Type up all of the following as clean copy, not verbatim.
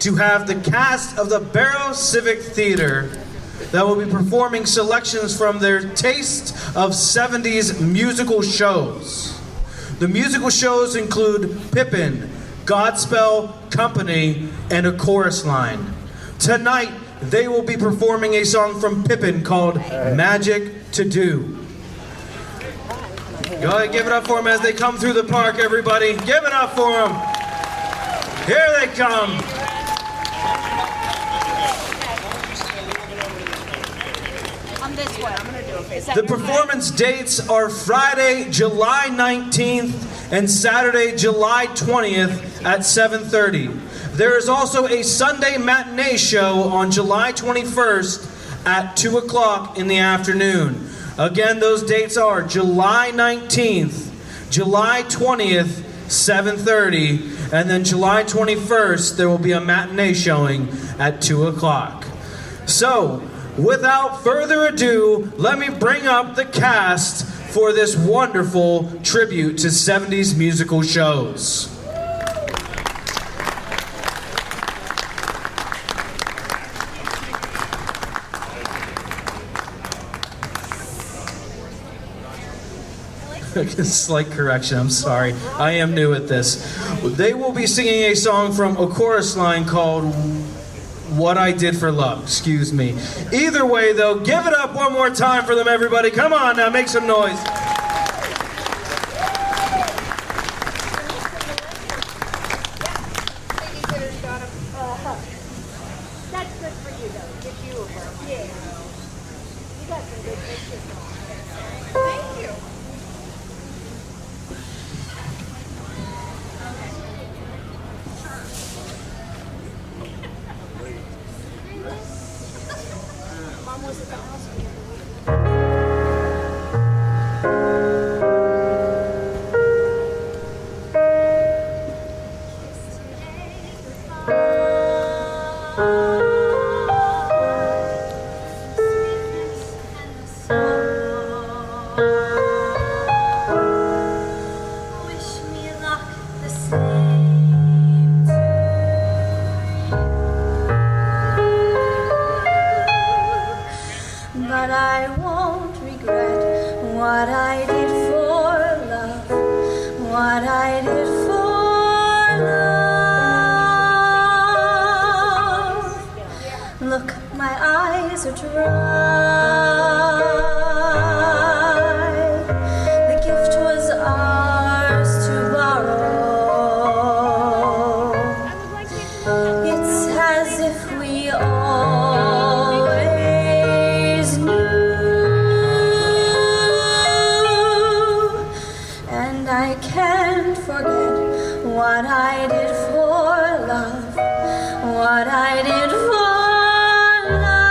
to have the cast of the Barrow Civic Theater that will be performing selections from their Taste of 70s musical shows. The musical shows include Pippin, Godspell Company, and A Chorus Line. Tonight, they will be performing a song from Pippin called Magic to Do. Go ahead, give it up for them as they come through the park, everybody. Give it up for them. Here they come. This way. I'm gonna do it. The performance dates are Friday, July 19th and Saturday, July 20th at 7:30. There is also a Sunday matinee show on July 21st at 2 o'clock in the afternoon. Again, those dates are July 19th, July 20th, 7:30, and then July 21st, there will be a matinee showing at 2 o'clock. So, without further ado, let me bring up the cast for this wonderful tribute to 70s musical shows. A slight correction, I'm sorry. I am new at this. They will be singing a song from A Chorus Line called What I Did for Love, excuse me. Either way though, give it up one more time for them, everybody. Come on now, make some noise. That's good for you though. Give you a break. Yeah. You got some good pictures. Thank you. Mom was at the hospital. But I won't regret what I did for love, what I did for love. Look, my eyes are dry. The gift was ours to borrow. It's as if we always and I can't forget what I did for love, what I did for love.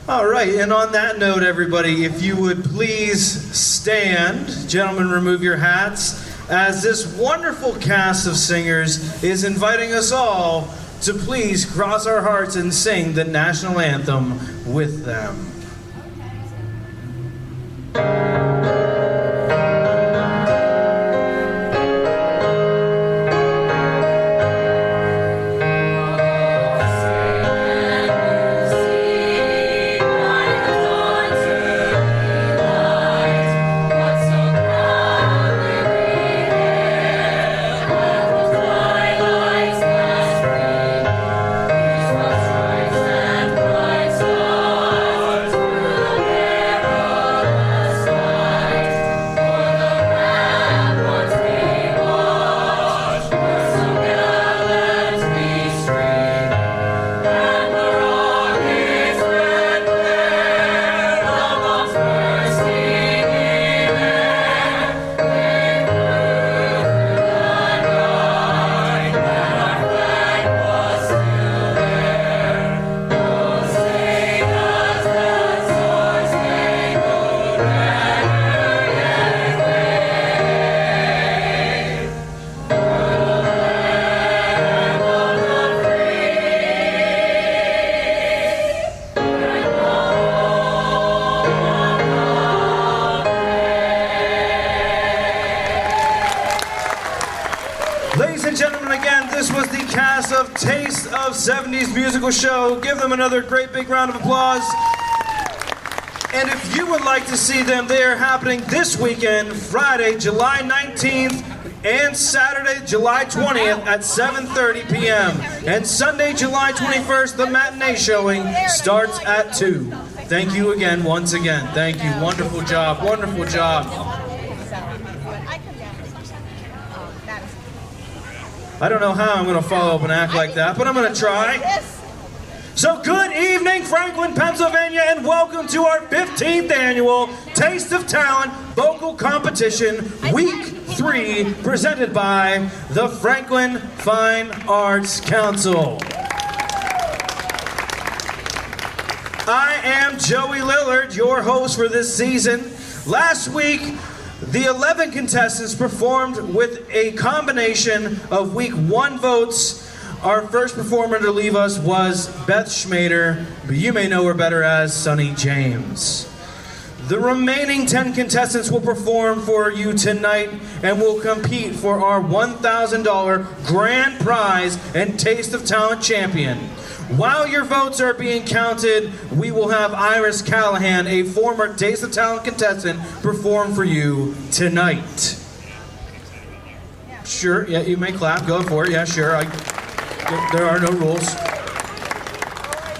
All right, and on that note, everybody, if you would please stand, gentlemen, remove your hats, as this wonderful cast of singers is inviting us all to please cross our hearts and sing the national anthem with them. Ladies and gentlemen, again, this was the cast of Taste of 70s musical show. Give them another great big round of applause. And if you would like to see them, they are happening this weekend, Friday, July 19th, and Saturday, July 20th at 7:30 p.m. And Sunday, July 21st, the matinee showing starts at 2. Thank you again, once again. Thank you. Wonderful job. Wonderful job. I don't know how I'm going to follow up and act like that, but I'm going to try. So good evening, Franklin, Pennsylvania, and welcome to our 15th annual Taste of Talent Vocal Competition, Week 3, presented by the Franklin Fine Arts Council. I am Joey Lillard, your host for this season. Last week, the 11 contestants performed with a combination of Week 1 votes. Our first performer to leave us was Beth Schmader, but you may know her better as Sonny James. The remaining 10 contestants will perform for you tonight and will compete for our $1,000 grand prize and Taste of Talent champion. While your votes are being counted, we will have Iris Callahan, a former Taste of Talent contestant, perform for you tonight. Sure, yeah, you may clap, go for it, yeah, sure. There are no rules.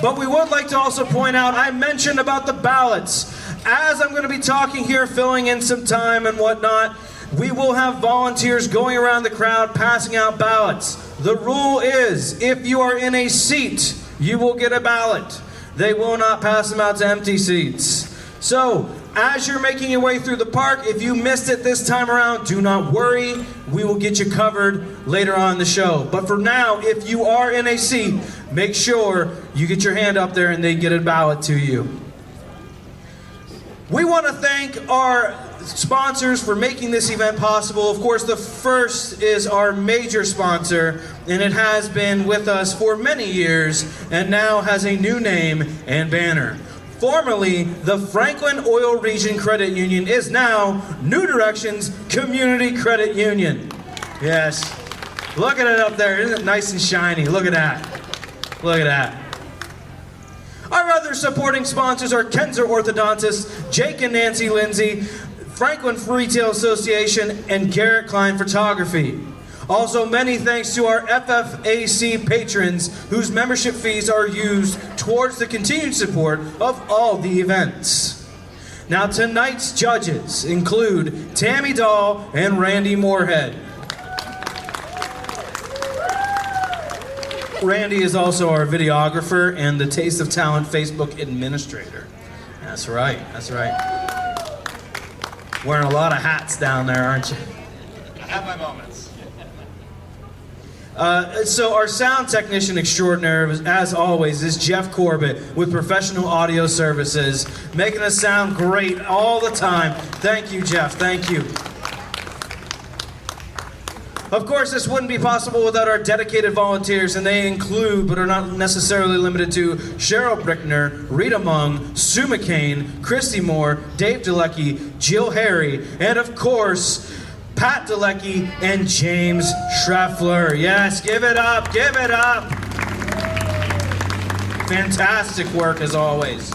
But we would like to also point out, I mentioned about the ballots. As I'm going to be talking here, filling in some time and whatnot, we will have volunteers going around the crowd passing out ballots. The rule is, if you are in a seat, you will get a ballot. They will not pass them out to empty seats. So, as you're making your way through the park, if you missed it this time around, do not worry. We will get you covered later on in the show. But for now, if you are in a seat, make sure you get your hand up there and they get a ballot to you. We want to thank our sponsors for making this event possible. Of course, the first is our major sponsor, and it has been with us for many years and now has a new name and banner. Formerly, the Franklin Oil Region Credit Union is now New Directions Community Credit Union. Yes. Look at it up there. Isn't it nice and shiny? Look at that. Look at that. Our other supporting sponsors are Kenzer Orthodontists, Jake and Nancy Lindsay, Franklin Retail Association, and Garrett Klein Photography. Also, many thanks to our FFAC patrons whose membership fees are used towards the continued support of all the events. Now, tonight's judges include Tammy Dahl and Randy Moorhead. Randy is also our videographer and the Taste of Talent Facebook administrator. That's right, that's right. Wearing a lot of hats down there, aren't you? I have my moments. So our sound technician extraordinaire, as always, is Jeff Corbett with Professional Audio Services, making us sound great all the time. Thank you, Jeff. Thank you. Of course, this wouldn't be possible without our dedicated volunteers, and they include, but are not necessarily limited to, Cheryl Brickner, Rita Mung, Sue McCain, Christy Moore, Dave Delecky, Jill Harry, and of course, Pat Delecky and James Schreffler. Yes, give it up, give it up. Fantastic work as always.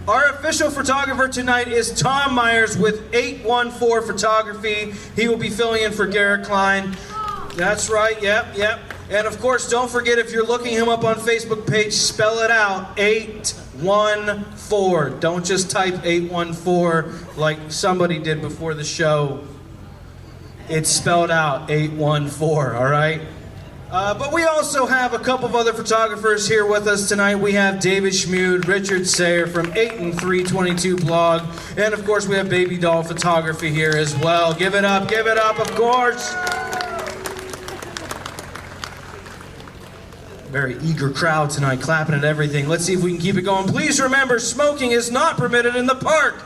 Our official photographer tonight is Tom Myers with 814 Photography. He will be filling in for Garrett Klein. That's right, yep. And of course, don't forget, if you're looking him up on Facebook page, spell it out, 814. Don't just type 814 like somebody did before the show. It's spelled out, 814, all right? But we also have a couple of other photographers here with us tonight. We have David Schmude, Richard Sayer from 8 and 322 blog, and of course we have Baby Doll Photography here as well. Give it up, of course. Very eager crowd tonight, clapping at everything. Let's see if we can keep it going. Please remember, smoking is not permitted in the park.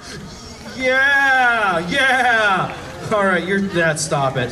Yeah. All right, stop it.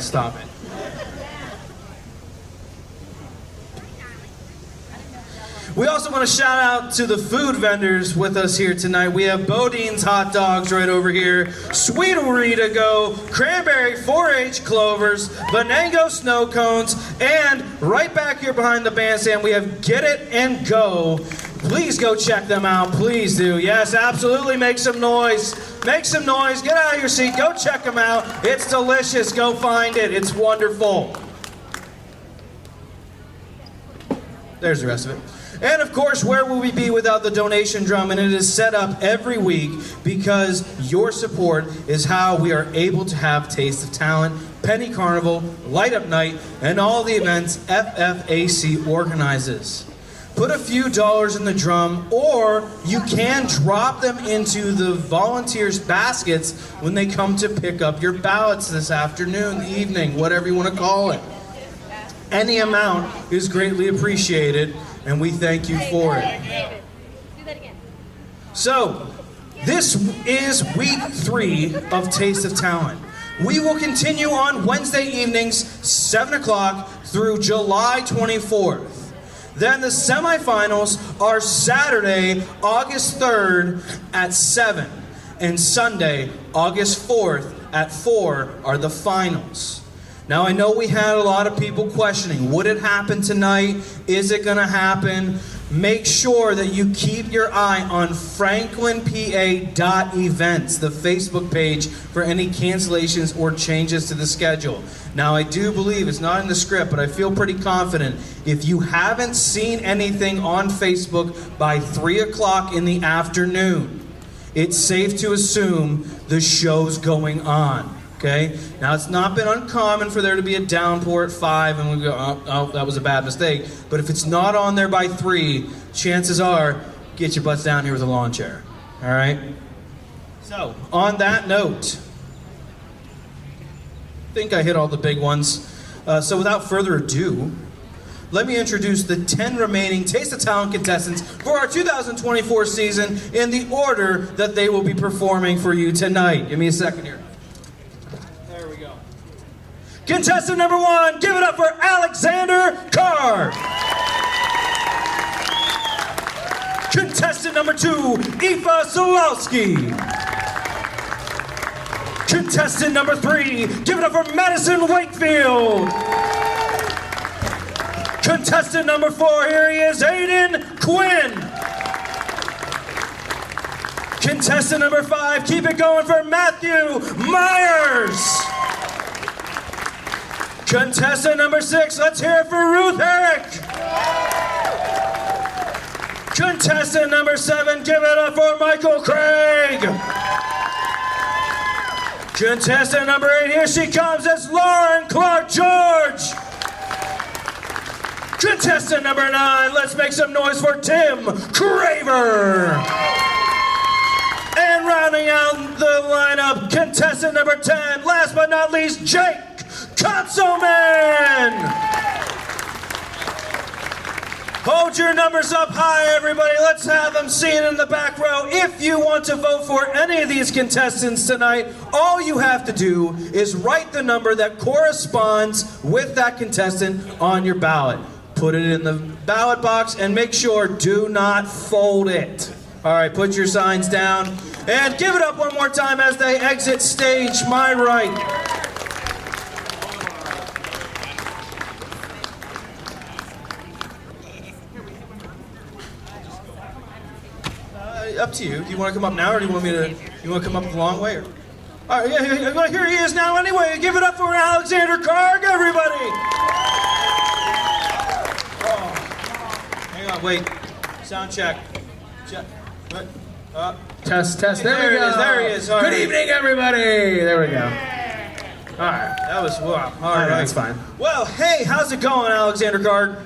We also want to shout out to the food vendors with us here tonight. We have Bodine's hot dogs right over here, Sweetery to go, Cranberry 4-H clovers, Venango snow cones, and right back here behind the bandstand we have Get It and Go. Please go check them out, please do. Yes, absolutely, make some noise. Make some noise, get out of your seat, go check them out. It's delicious, go find it, it's wonderful. There's the rest of it. And of course, where will we be without the donation drum? And it is set up every week because your support is how we are able to have Taste of Talent, Penny Carnival, Light Up Night, and all the events FFAC organizes. Put a few dollars in the drum, or you can drop them into the volunteers' baskets when they come to pick up your ballots this afternoon, evening, whatever you want to call it. Any amount is greatly appreciated, and we thank you for it. David, do that again. So, this is week 3 of Taste of Talent. We will continue on Wednesday evenings, 7 o'clock through July 24th. Then the semifinals are Saturday, August 3rd at 7. And Sunday, August 4th at 4 are the finals. Now, I know we had a lot of people questioning, would it happen tonight? Is it going to happen? Make sure that you keep your eye on franklinpa.events, the Facebook page, for any cancellations or changes to the schedule. Now, I do believe, it's not in the script, but I feel pretty confident, if you haven't seen anything on Facebook by 3 o'clock in the afternoon, it's safe to assume the show's going on. Okay? Now, it's not been uncommon for there to be a downpour at 5 and we go, oh, that was a bad mistake. But if it's not on there by 3, chances are, get your butts down here with a lawn chair. All right? So, on that note, I think I hit all the big ones. So without further ado, let me introduce the 10 remaining Taste of Talent contestants for our 2024 season in the order that they will be performing for you tonight. Give me a second here. Contestant number 1, give it up for Alexander Carr. Contestant number 2, Aoife Solowski. Contestant number 3, give it up for Madison Wakefield. Contestant number 4, here he is, Aiden Quinn. Contestant number 5, keep it going for Matthew Myers. Contestant number 6, let's hear it for Ruth Herrick. Contestant number 7, give it up for Michael Craig. Contestant number 8, here she comes, it's Lauren Clark George. Contestant number 9, let's make some noise for Tim Craver. And rounding out the lineup, contestant number 10, last but not least, Jake Konzelman! Hold your numbers up high, everybody. Let's have them seen in the back row. If you want to vote for any of these contestants tonight, all you have to do is write the number that corresponds with that contestant on your ballot. Put it in the ballot box and make sure do not fold it. All right, put your signs down and give it up one more time as they exit stage, my right. Up to you. Do you want to come up now, or do you want me to? You want to come up the long way? Or? All right, yeah, well, here he is now. Anyway, give it up for Alexander Karg, everybody. Oh, hang on, wait. Sound check. Check. What? Test. There we go. There he is. All Good right. evening, everybody. There we go. All right. That was wow. All right, That's fine. Well, hey, how's it going, Alexander Karg?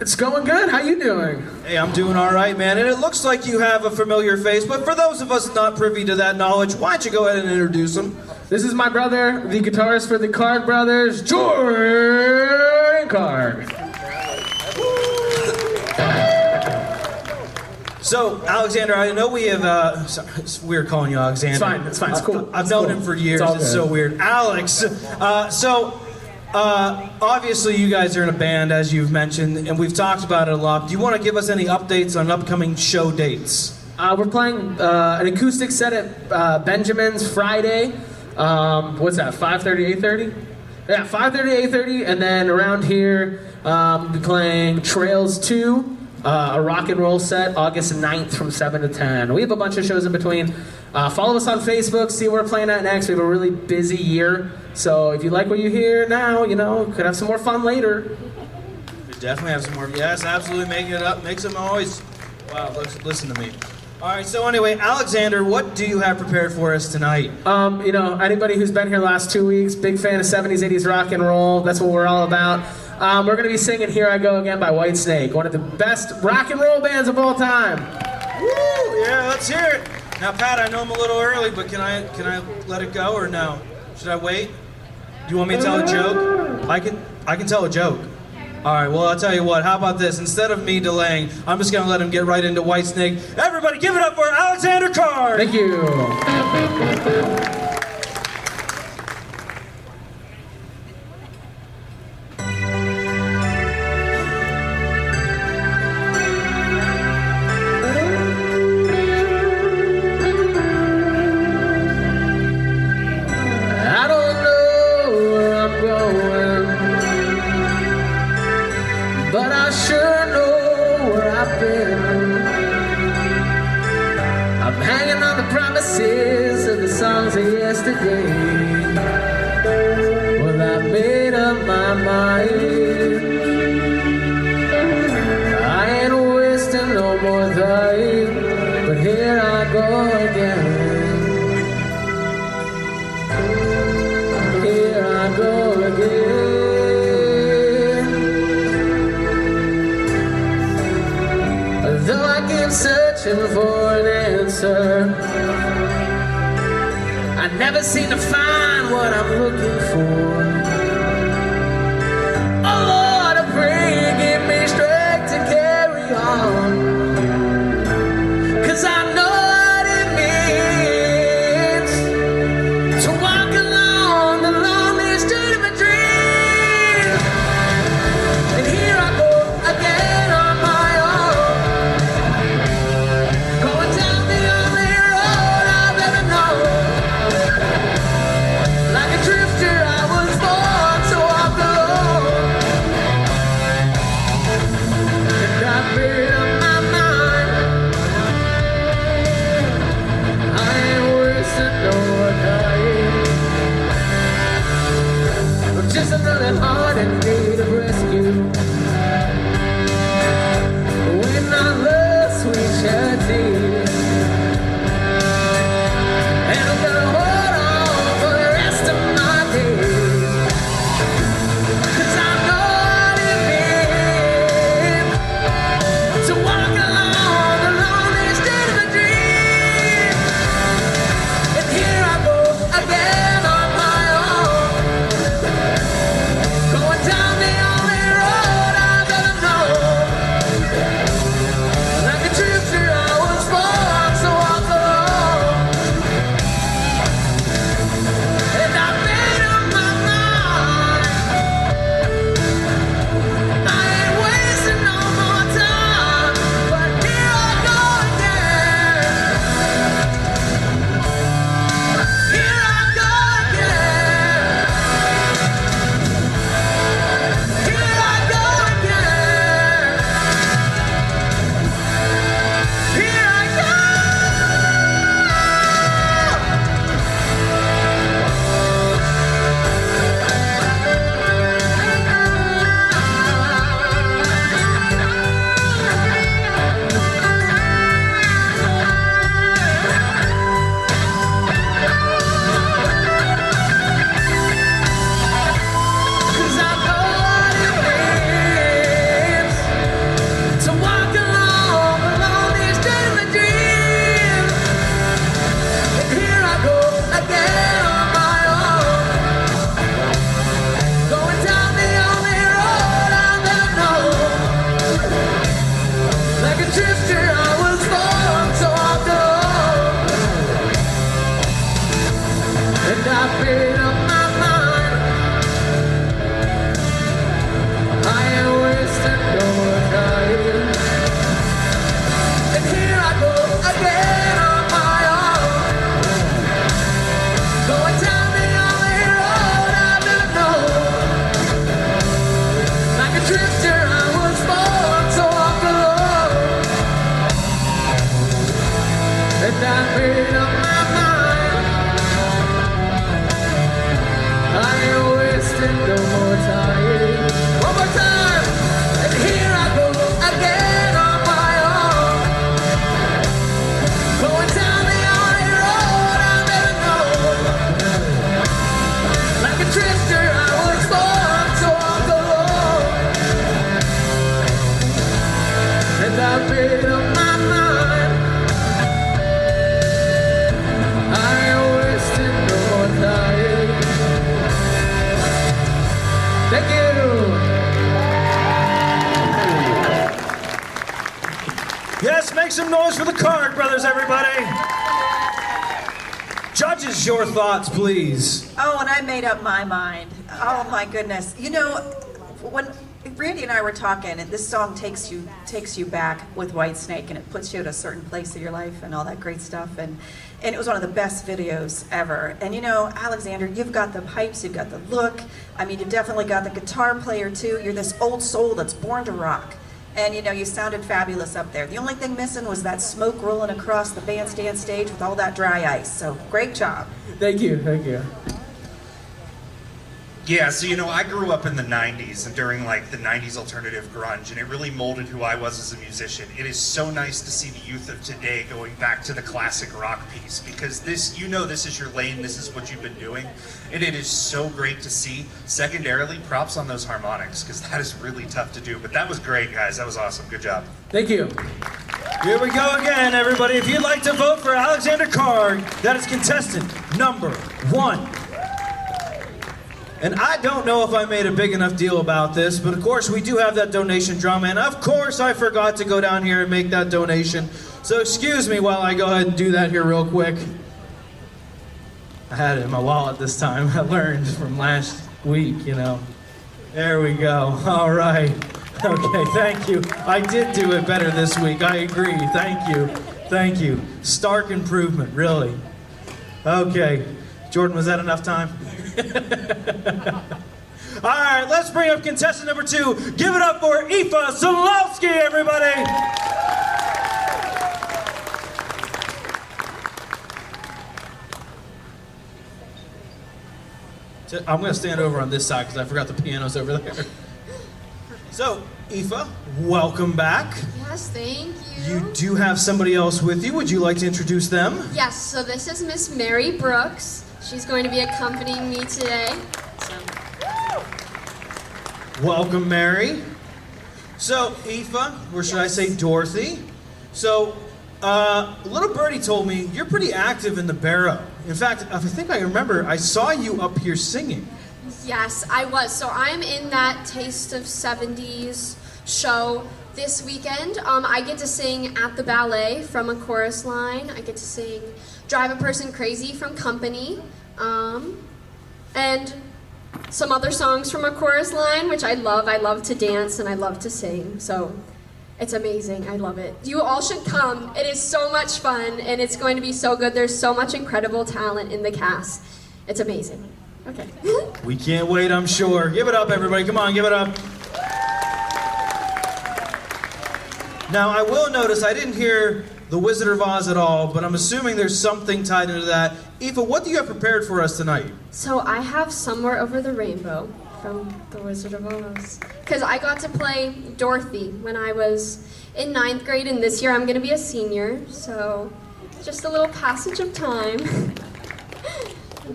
It's going good. How you doing? Hey, I'm doing all right, man. And it looks like you have a familiar face, but for those of us not privy to that knowledge, why don't you go ahead and introduce him? This is my brother, the guitarist for the Karg Brothers, Jordan Karg. So, Alexander, I know we have, sorry, it's weird calling you Alexander. It's fine. It's cool. I've known him for years. It's all It's good. so weird. Alex, obviously you guys are in a band, as you've mentioned, and we've talked about it a lot. Do you want to give us any updates on upcoming show dates? We're playing an acoustic set at Benjamin's Friday. What's that, 5:30, 8:30? Yeah, 5:30, 8:30, and then around here, we'll be playing Trails 2, a rock and roll set, August 9th from 7 to 10. We have a bunch of shows in between. Follow us on Facebook, see where we're playing at next. We have a really busy year, so if you like what you hear now, you know, could have some more fun later. We definitely have some more. Yes, absolutely. Make it up. Make some noise. Wow, listen to me. All right, so anyway, Alexander, what do you have prepared for us tonight? You know, anybody who's been here last 2 weeks, big fan of 70s, 80s rock and roll. That's what we're all about. We're going to be singing Here I Go Again by Whitesnake, one of the best rock and roll bands of all time. Woo! Yeah, let's hear it. Now, Pat, I know I'm a little early, but can I let it go or no? Should I wait? Do you want me to tell a joke? I can tell a joke. All right, well, I'll tell you what. How about this? Instead of me delaying, I'm just going to let him get right into Whitesnake. Everybody give it up for Alexander Karg! Thank you. I don't know where I'm going, but I sure know where I've been. I'm hanging on the promises of the songs of yesterday. Well, I made up my mind. I ain't wasting no more time, but here I go again. Here I go again. Though I keep searching for an answer, I never seem to find what I'm looking for. Oh Lord, I pray, give me strength to carry on. 'Cause I know what it means to walk along the lonely street of a dream. And here I go again on my own, going down the only road I've ever known. Like a drifter I was born. I made up my mind. I ain't wasting no more time. One more time, and here I go again on my own. Going down the only road I've ever known. Like a drifter, I was born to walk alone. And I made up my mind. I ain't wasting no more time. Thank you. Yes, make some noise for the Card Brothers, everybody. Judges, your thoughts, please. Oh, and I made up my mind. Oh my goodness. You know, when Randy and I were talking, and this song takes you back with Whitesnake, and it puts you at a certain place in your life and all that great stuff, and it was one of the best videos ever. And you know, Alexander, you've got the pipes, you've got the look. I mean, you've definitely got the guitar player too. You're this old soul that's born to rock. And you know, you sounded fabulous up there. The only thing missing was that smoke rolling across the bandstand stage with all that dry ice. So great job. Thank you, thank you. Yeah, so you know, I grew up in the 90s and during like the 90s alternative grunge, and it really molded who I was as a musician. It is so nice to see the youth of today going back to the classic rock piece, because this, you know, this is your lane, this is what you've been doing, and it is so great to see. Secondarily, props on those harmonics, because that is really tough to do, but that was great, guys. That was awesome. Good job. Thank you. Here we go again, everybody. If you'd like to vote for Alexander Card, that is contestant number 1. And I don't know if I made a big enough deal about this, but of course we do have that donation drum, and of course I forgot to go down here and make that donation. So excuse me while I go ahead and do that here real quick. I had it in my wallet this time. I learned from last week, you know. There we go. All right. Okay, thank you. I did do it better this week. I agree. Thank you. Thank you. Stark improvement, really. Okay. Jordan, was that enough time? All right, let's bring up contestant number 2. Give it up for Aoife Solowski, everybody. I'm going to stand over on this side because I forgot the piano's over there. So, Aoife, welcome back. Yes, thank you. You do have somebody else with you. Would you like to introduce them? Yes, so this is Miss Mary Brooks. She's going to be accompanying me today. Welcome, Mary. So, Aoife, or should I say Dorothy? So, little birdie told me you're pretty active in the Barrow. In fact, I think I remember I saw you up here singing. Yes, I was. So I'm in that Taste of 70s show this weekend. I get to sing at the ballet from a chorus line. I get to sing Drive a Person Crazy from Company. And some other songs from a chorus line, which I love. I love to dance and I love to sing. So it's amazing. I love it. You all should come. It is so much fun and it's going to be so good. There's so much incredible talent in the cast. It's amazing. Okay. We can't wait, I'm sure. Give it up, everybody. Come on, give it up. Now, I will notice I didn't hear The Wizard of Oz at all, but I'm assuming there's something tied into that. Aoife, what do you have prepared for us tonight? So I have Somewhere Over the Rainbow from The Wizard of Oz. Because I got to play Dorothy when I was in 9th grade, and this year I'm going to be a senior. So just a little passage of time.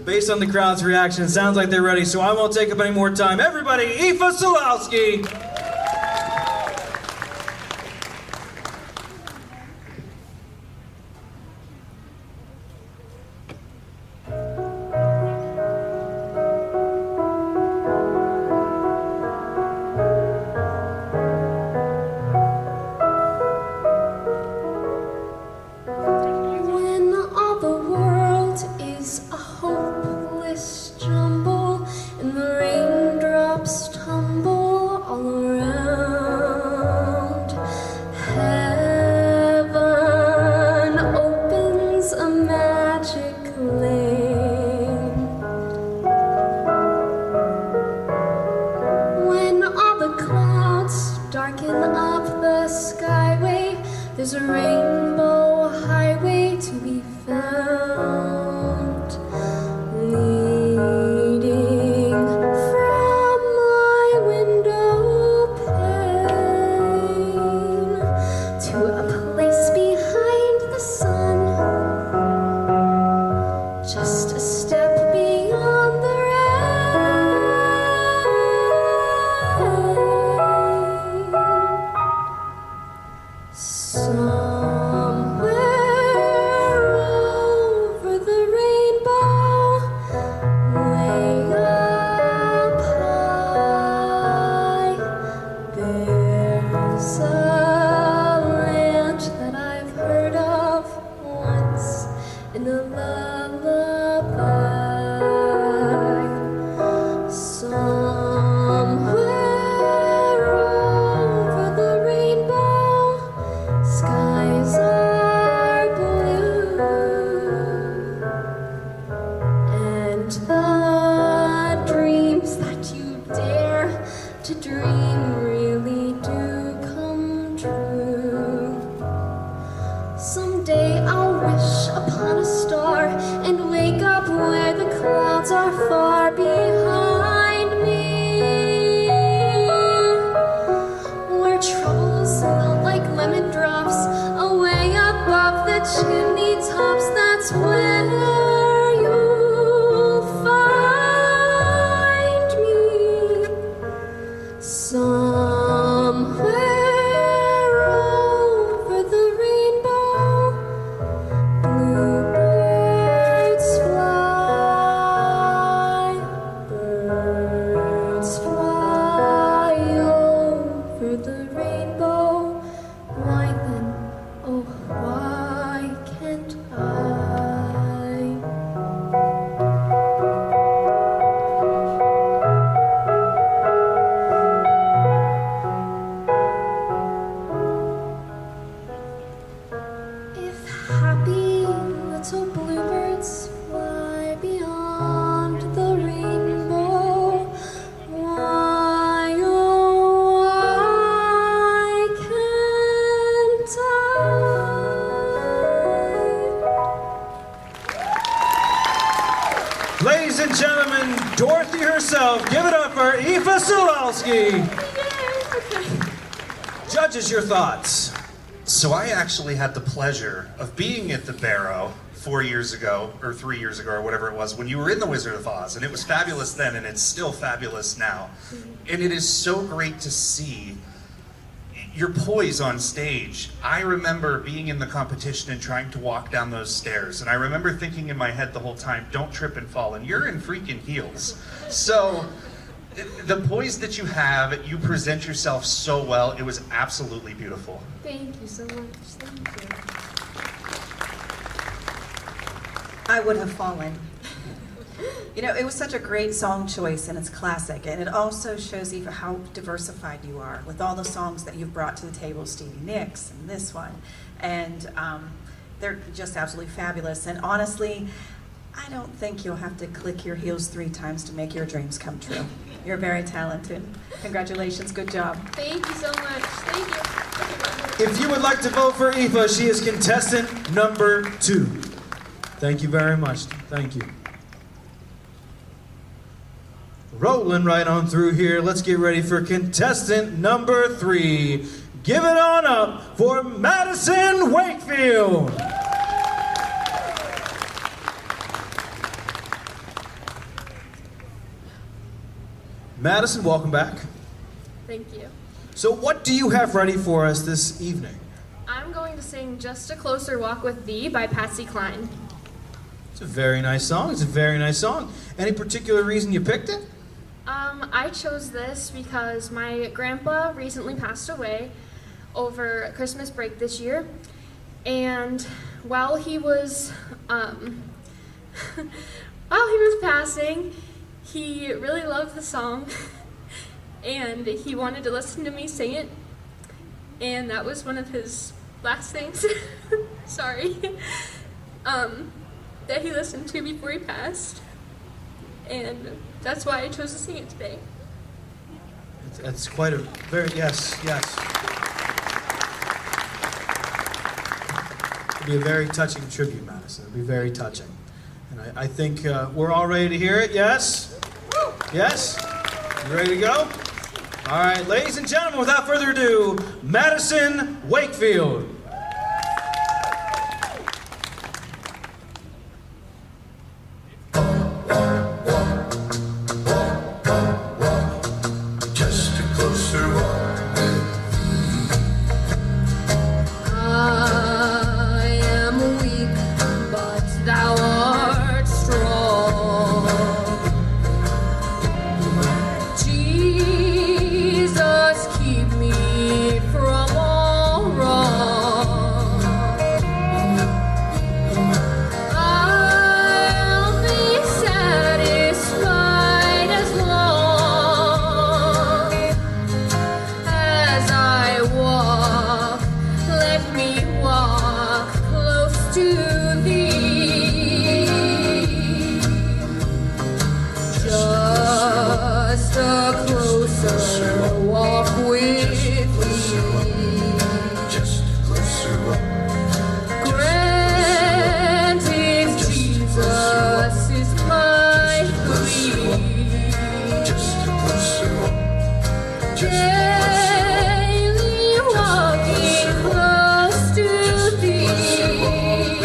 Based on the crowd's reaction, it sounds like they're ready, so I won't take up any more time. Everybody, Aoife Solowski! Tumble all around. chimney tops, that's where you'll find me. Somewhere over the rainbow, bluebirds fly, birds fly over the rainbow. Why then, oh, why can't I? If happy little bluebirds fly beyond the rainbow, why, oh, why can't I? Ladies and gentlemen, Dorothy herself, give it up for Aoife Suwalski. Judges, your thoughts. So I actually had the pleasure of being at the Barrow 4 years ago, or 3 years ago, or whatever it was, when you were in The Wizard of Oz, and it was fabulous then, and it's still fabulous now. And it is so great to see your poise on stage. I remember being in the competition and trying to walk down those stairs, and I remember thinking in my head the whole time, don't trip and fall, and you're in freaking heels. So the poise that you have, you present yourself so well, it was absolutely beautiful. Thank you so much. Thank you. I would have fallen. You know, it was such a great song choice, and it's classic, and it also shows you how diversified you are with all the songs that you've brought to the table, Stevie Nicks and this one, and they're just absolutely fabulous. And honestly, I don't think you'll have to click your heels 3 times to make your dreams come true. You're very talented. Congratulations, good job. Thank you so much. Thank you. If you would like to vote for Aoife, she is contestant number 2. Thank you very much. Thank you. Rolling right on through here. Let's get ready for contestant number 3. Give it on up for Madison Wakefield. Madison, welcome back. Thank you. So what do you have ready for us this evening? I'm going to sing Just a Closer Walk with Thee by Patsy Cline. It's a very nice song. It's a very nice song. Any particular reason you picked it? I chose this because my grandpa recently passed away over Christmas break this year. And while he was passing, he really loved the song and he wanted to listen to me sing it. And that was one of his last things, sorry, that he listened to before he passed. And that's why I chose to sing it today. It's quite a very, yes. It'd be a very touching tribute, Madison. It'd be very touching. And I think we're all ready to hear it, yes? Yes? You ready to go? All right, ladies and gentlemen, without further ado, Madison Wakefield. Just a closer walk with I am weak, but thou art strong. Jesus, keep me from all wrong. I'll be satisfied as long as I walk. Let me walk close to thee. Just a closer walk with thee. just a closer walk. Grant if Jesus is my plea. Just a closer walk. Just a Daily walking close to thee.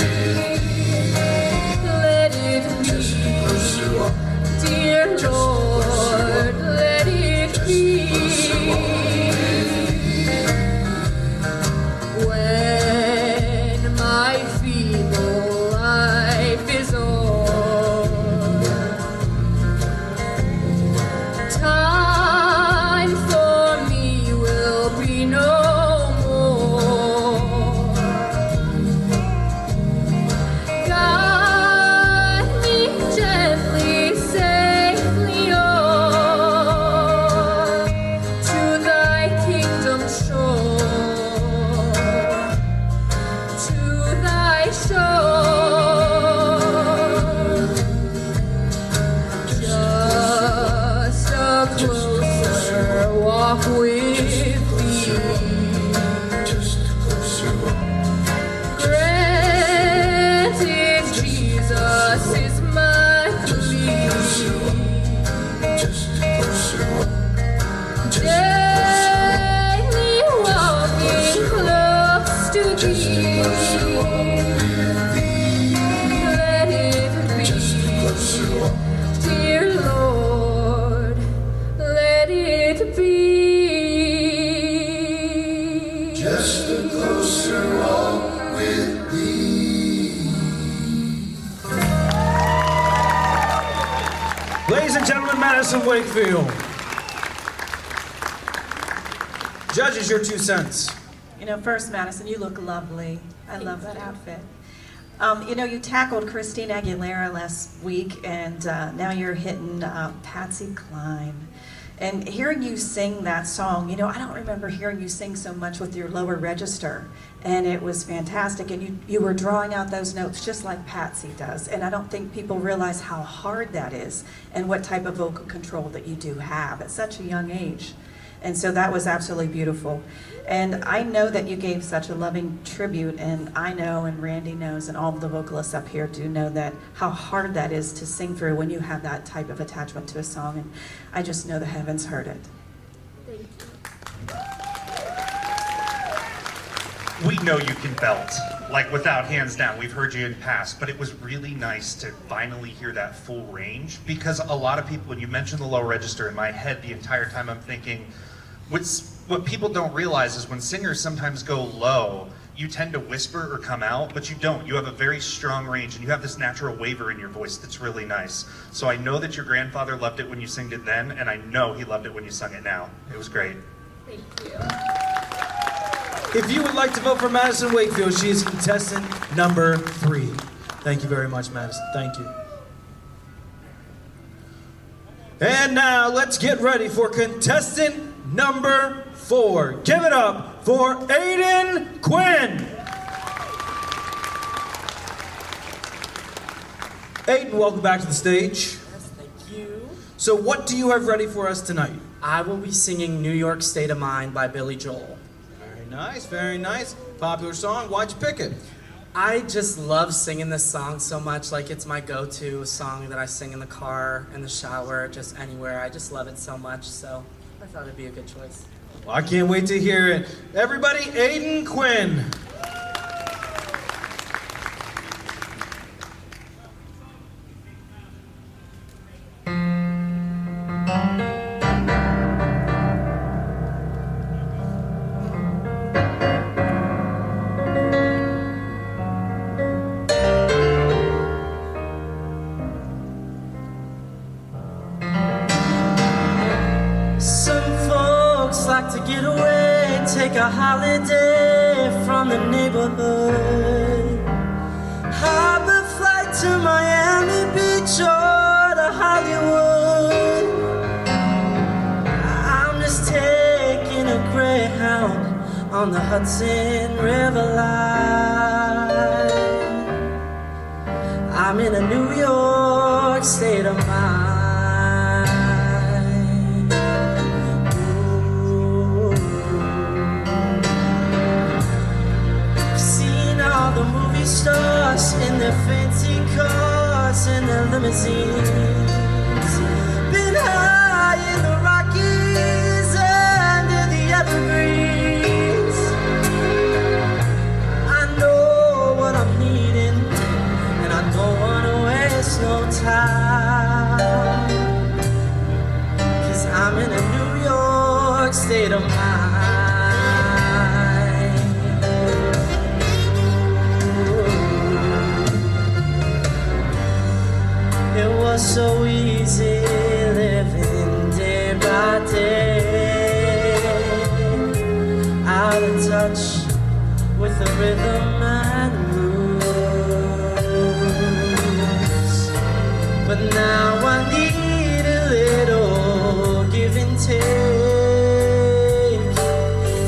Ladies and gentlemen, Madison Wakefield. Judges, your 2 cents. You know, first, Madison, you look lovely. I love that outfit. You know, you tackled Christine Aguilera last week, and now you're hitting Patsy Cline. And hearing you sing that song, you know, I don't remember hearing you sing so much with your lower register. And it was fantastic. And you were drawing out those notes just like Patsy does. And I don't think people realize how hard that is and what type of vocal control that you do have at such a young age. And so that was absolutely beautiful. And I know that you gave such a loving tribute, and I know, and Randy knows, and all of the vocalists up here do know that how hard that is to sing through when you have that type of attachment to a song. And I just know the heavens heard it. Thank you. We know you can belt, like without hands down. We've heard you in the past, but it was really nice to finally hear that full range, because a lot of people, when you mention the low register, in my head the entire time I'm thinking, what people don't realize is when singers sometimes go low, you tend to whisper or come out, but you don't. You have a very strong range, and you have this natural waver in your voice that's really nice. So I know that your grandfather loved it when you sang it then, and I know he loved it when you sung it now. It was great. Thank you. If you would like to vote for Madison Wakefield, she is contestant number 3. Thank you very much, Madison. Thank you. And now let's get ready for contestant number 4. Give it up for Aiden Quinn. Aiden, welcome back to the stage. Yes, thank you. So what do you have ready for us tonight? I will be singing New York State of Mind by Billy Joel. Very nice, very nice. Popular song. Why'd you pick it? I just love singing this song so much. Like, it's my go-to song that I sing in the car, in the shower, just anywhere. I just love it so much, so I thought it'd be a good choice. Well, I can't wait to hear it. Everybody, Aiden Quinn. Like to get away, take a holiday from the neighborhood. Harbor flight to Miami Beach or to Hollywood. I'm just taking a Greyhound on the Hudson River line. I'm in a New York state of mind. Stars in their fancy cars and their limousines. Been high in the Rockies and in the Evergreens. I know what I'm needing, and I don't want to waste no time, 'cause I'm in a New York state of mind. It was so easy living day by day, out of touch with the rhythm and blues. But now I need a little give and take.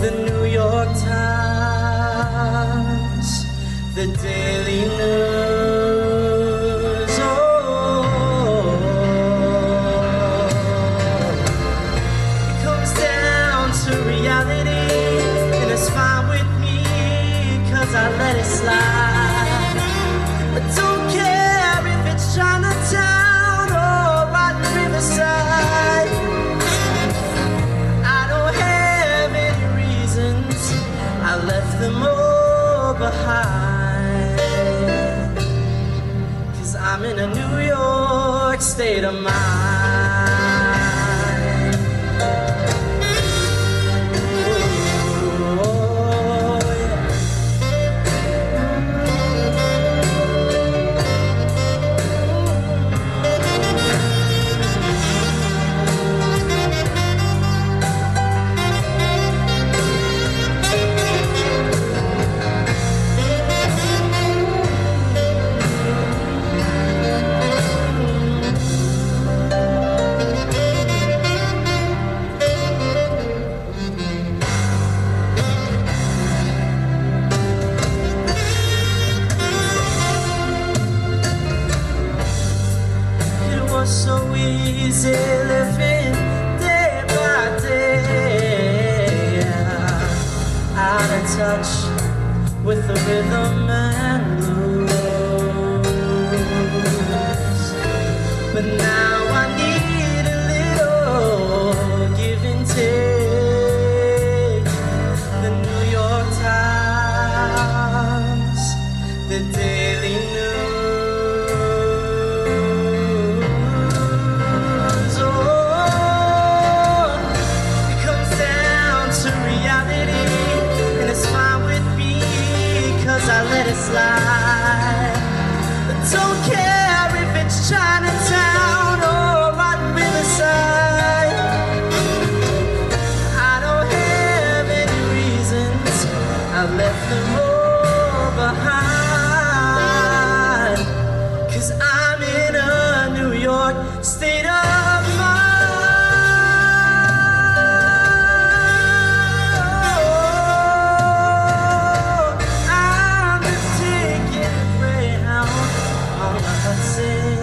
The New York Times, the Daily News. I let it slide. I don't care if it's Chinatown or right in Riverside. I don't have any reasons, I left them all behind. 'Cause I'm in a New York state of mind. easy living day by day. Out of touch with the rhythm and blues. But now I need a little give and take. The New York Times, the Daily News. Oh, it comes down to reality, and it's fine with me, 'cause I let it slide. I don't care if it's Chinatown or Rotten Riverside. I don't have any reasons. I left them all behind, 'cause I'm in a New York state of mind. I'm just taking a Greyhound on the Hudson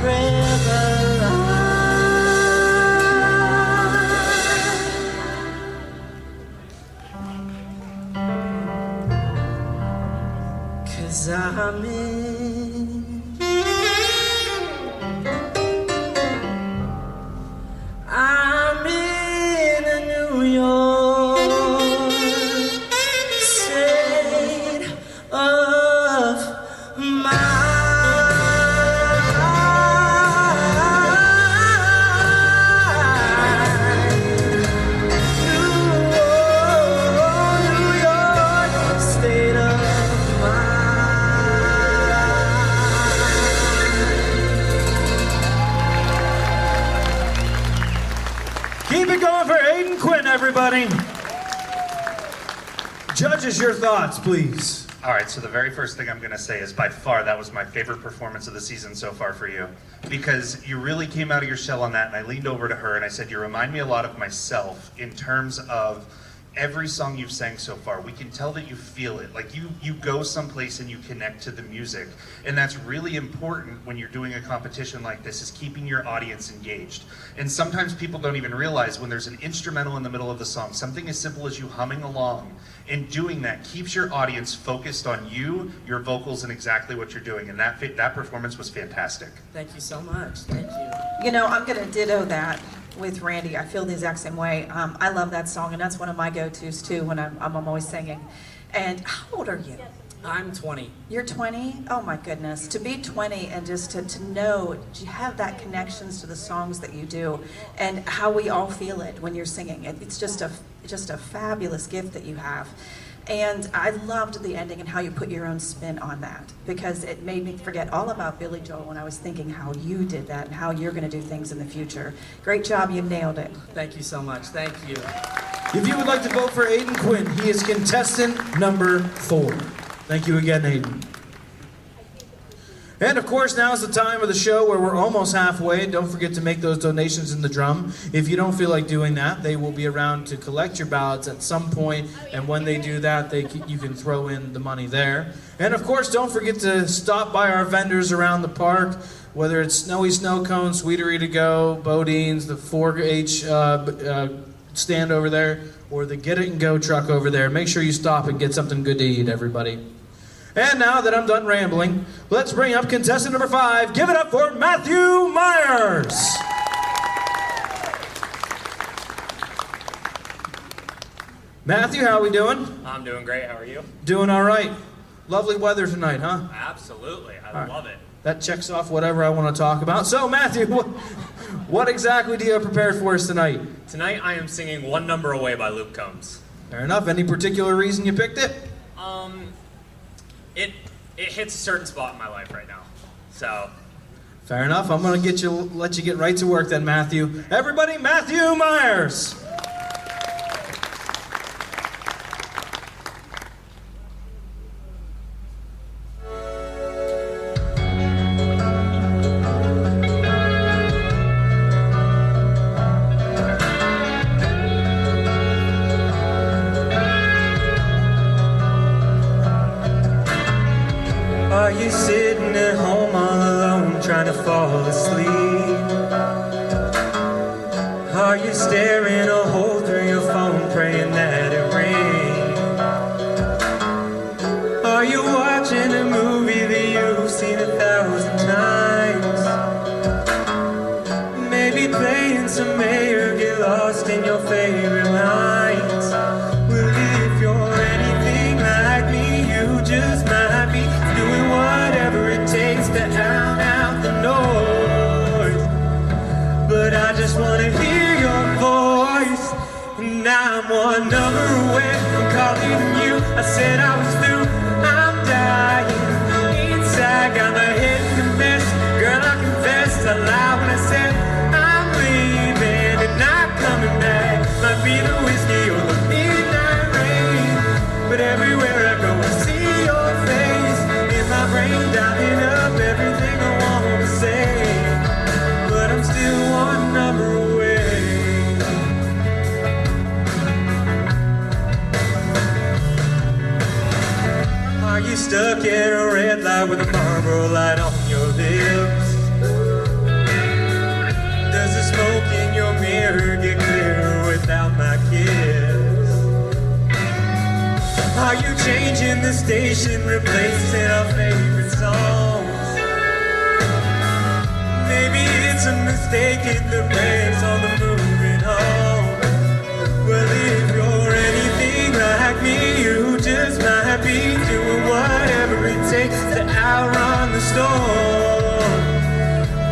River line. 'Cause I'm in a New York state of mind. New York state of mind. Keep it going for Aiden Quinn, everybody. Judges, your thoughts, please. All right, so the very first thing I'm going to say is by far that was my favorite performance of the season so far for you, because you really came out of your shell on that, and I leaned over to her and I said, you remind me a lot of myself in terms of every song you've sang so far. We can tell that you feel it. Like you go someplace and you connect to the music, and that's really important when you're doing a competition like this, is keeping your audience engaged. And sometimes people don't even realize when there's an instrumental in the middle of the song, something as simple as you humming along and doing that keeps your audience focused on you, your vocals, and exactly what you're doing. And that performance was fantastic. Thank you so much. Thank you. You know, I'm gonna ditto that with Randy. I feel the exact same way. I love that song, and that's one of my go-tos too when I'm always singing. And how old are you? I'm 20. You're 20? Oh my goodness. To be 20 and just to know, you have that connections to the songs that you do and how we all feel it when you're singing. It's just a fabulous gift that you have. And I loved the ending and how you put your own spin on that, because it made me forget all about Billy Joel when I was thinking how you did that and how you're going to do things in the future. Great job, you nailed it. Thank you so much. Thank you. If you would like to vote for Aiden Quinn, he is contestant number 4. Thank you again, Aiden. And of course, now is the time of the show where we're almost halfway. Don't forget to make those donations in the drum. If you don't feel like doing that, they will be around to collect your ballots at some point, and when they do that, you can throw in the money there. And of course, don't forget to stop by our vendors around the park, whether it's Snowy Snow Cone, Sweetery to Go, Bodine's, the 4-H stand over there, or the Get It and Go truck over there. Make sure you stop and get something good to eat, everybody. And now that I'm done rambling, let's bring up contestant number 5. Give it up for Matthew Myers. Matthew, how are we doing? I'm doing great. How are you? Doing all right. Lovely weather tonight, huh? Absolutely. I love it. That checks off whatever I want to talk about. So, Matthew, what exactly do you have prepared for us tonight? Tonight I am singing One Number Away by Luke Combs. Fair enough. Any particular reason you picked it? It hits a certain spot in my life right now. So. Fair enough. I'm going to let you get right to work then, Matthew. Everybody, Matthew Myers. Are you sitting at home all alone trying to fall asleep? Are you staring a hole through your phone praying that it rains? Are you watching a movie that you've seen 1,000 times? Maybe playing some mayor, get lost in your favorite lines. Well, if you're anything like me, you just might be doing whatever it takes to drown out the noise. But I just wanna hear your voice, and I'm one number away from calling you. I said I was through, I'm dying inside, got my head in a mess. Girl, I confessed, I lied when I said I'm leaving and not coming back. Might be the whiskey or the midnight rain, but everywhere I go I see your face. In my brain dialing up everything I want to say, but I'm still one number away. Are you stuck in a red light with a Marlboro light on your lips? Does the smoke in your mirror get clearer without my kiss? Are you changing the station, replacing our favorite songs? Maybe it's a mistake in the brakes on the moving home. Well, if you're anything like me, you just might be doing whatever it takes to outrun the storm.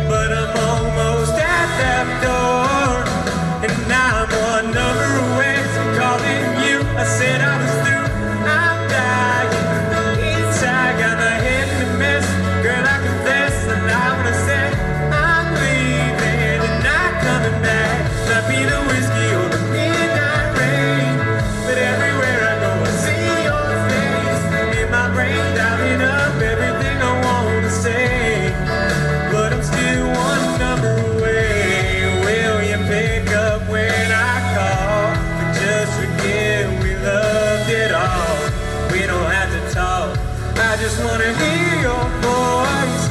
But I'm almost at that door, and now I'm one number away from calling you. I said I was through, I'm dying inside, got my head in a mess. Girl, I confess, I lied when I said I'm leaving and not coming back. Might be the whiskey or the midnight rain, but everywhere I go I see your face. In my brain dialing up everything I want to say, but I'm still one number away. Will you pick up when I call? Or just forget we loved it all? We don't have to talk, I just wanna hear your voice.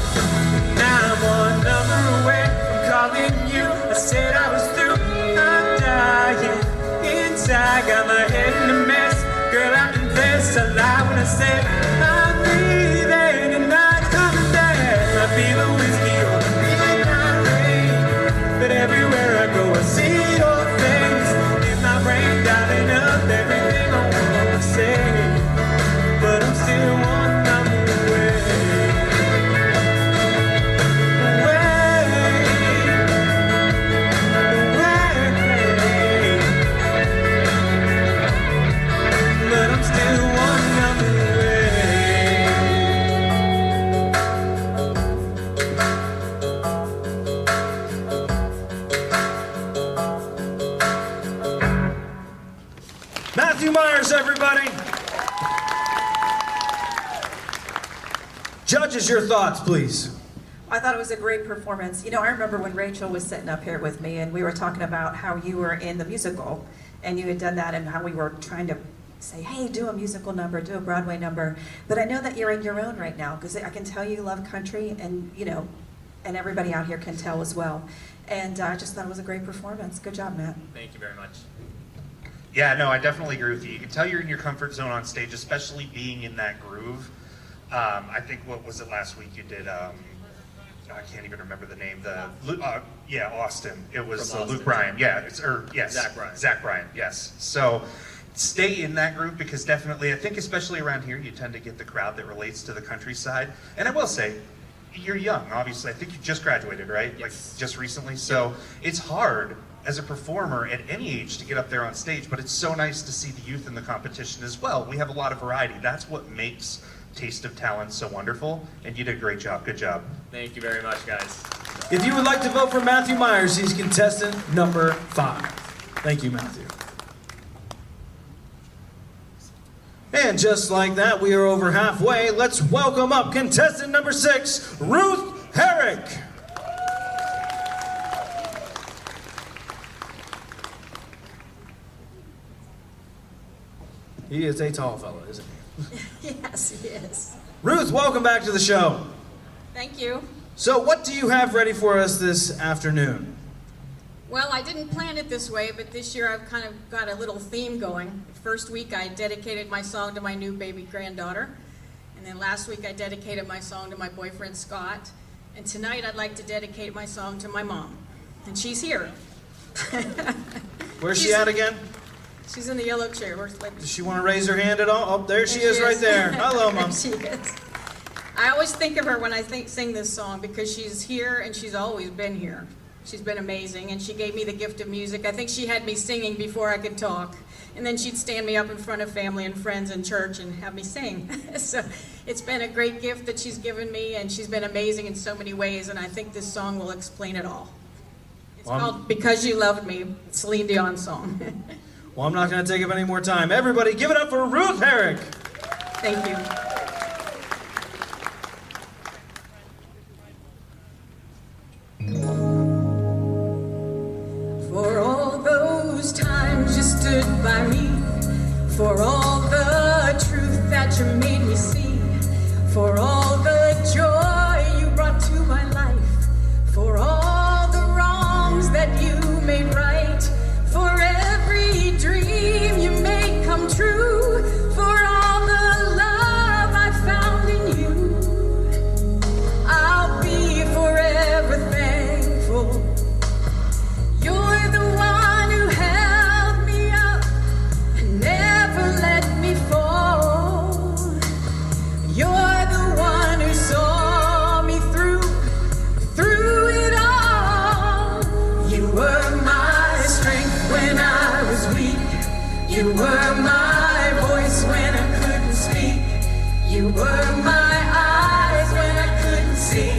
Now I'm one number away from calling you. I said I was through, I'm dying inside, got my head in a mess. Girl, I confess, I lied when I said I'm leaving and not coming back. Might be the whiskey or the midnight rain, but everywhere I go I see your face. In my brain dialing up everything I want to say, but I'm still one number away. But I'm still one number away. Matthew Myers, everybody. Judges, your thoughts, please. I thought it was a great performance. You know, I remember when Rachel was sitting up here with me and we were talking about how you were in the musical and you had done that and how we were trying to say, hey, do a musical number, do a Broadway number. But I know that you're in your own right now because I can tell you love country and, you know, and everybody out here can tell as well. And I just thought it was a great performance. Good job, Matt. Thank you very much. Yeah, no, I definitely agree with you. You can tell you're in your comfort zone on stage, especially being in that groove. I think, what was it last week you did? I can't even remember the name. Austin. It was From Austin, Luke Bryan. Yes. Zach Bryan. Zach Bryan. Yes. So stay in that group because definitely, I think especially around here, you tend to get the crowd that relates to the countryside. And I will say, you're young, obviously. I think you just graduated, right? Yes. Like just recently. So it's hard as a performer at any age to get up there on stage, but it's so nice to see the youth in the competition as well. We have a lot of variety. That's what makes Taste of Talent so wonderful, and you did a great job. Good job. Thank you very much, guys. If you would like to vote for Matthew Myers, he's contestant number 5. Thank you, Matthew. And just like that, we are over halfway. Let's welcome up contestant number 6, Ruth Herrick. He is a tall fellow, isn't he? Yes, he is. Ruth, welcome back to the show. Thank you. So what do you have ready for us this afternoon? Well, I didn't plan it this way, but this year I've kind of got a little theme going. First week I dedicated my song to my new baby granddaughter. And then last week I dedicated my song to my boyfriend Scott. And tonight I'd like to dedicate my song to my mom. And she's here. Where's she at again? She's in the yellow chair. Does she want to raise her hand at all? Oh, there she is right there. Hello, Mom. She is. I always think of her when I sing this song because she's here and she's always been here. She's been amazing, and she gave me the gift of music. I think she had me singing before I could talk, and then she'd stand me up in front of family and friends in church and have me sing. So it's been a great gift that she's given me, and she's been amazing in so many ways, and I think this song will explain it all. It's called Because You Loved Me, Celine Dion song. Well, I'm not going to take up any more time. Everybody, give it up for Ruth Herrick. Thank you. For all those times you stood by me, for all the truth that you made me see, for all the joy you brought to my life, for all the wrongs that you made right, for every dream you made come true, for all the love I found in you, I'll be forever thankful. You're the one who held me up and never let me fall. You're the one who saw me through it all. You were my strength when I was weak. You were my voice when I couldn't speak. You were my eyes when I couldn't see.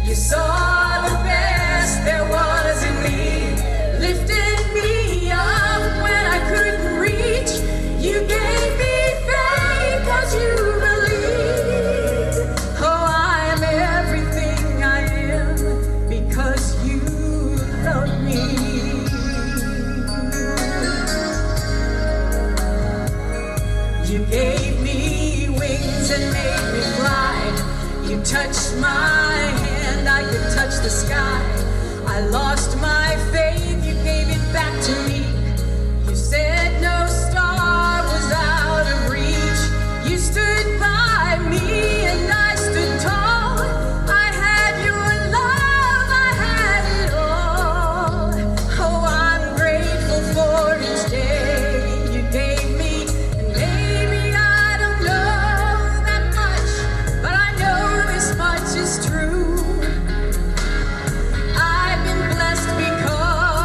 You saw the best there was in me, lifted me up when I couldn't reach. You gave me faith 'cause you believed. Oh, I am everything I am because you love me. You gave me wings and made me fly. You touched my hand, I could touch the sky. I lost my faith, you gave it back to me. You said no star was out of reach. You stood by me and I stood tall. I had your love, I had it all. Oh, I'm grateful for each day you gave me. And maybe I don't know that much, but I know this much is true. I've been blessed because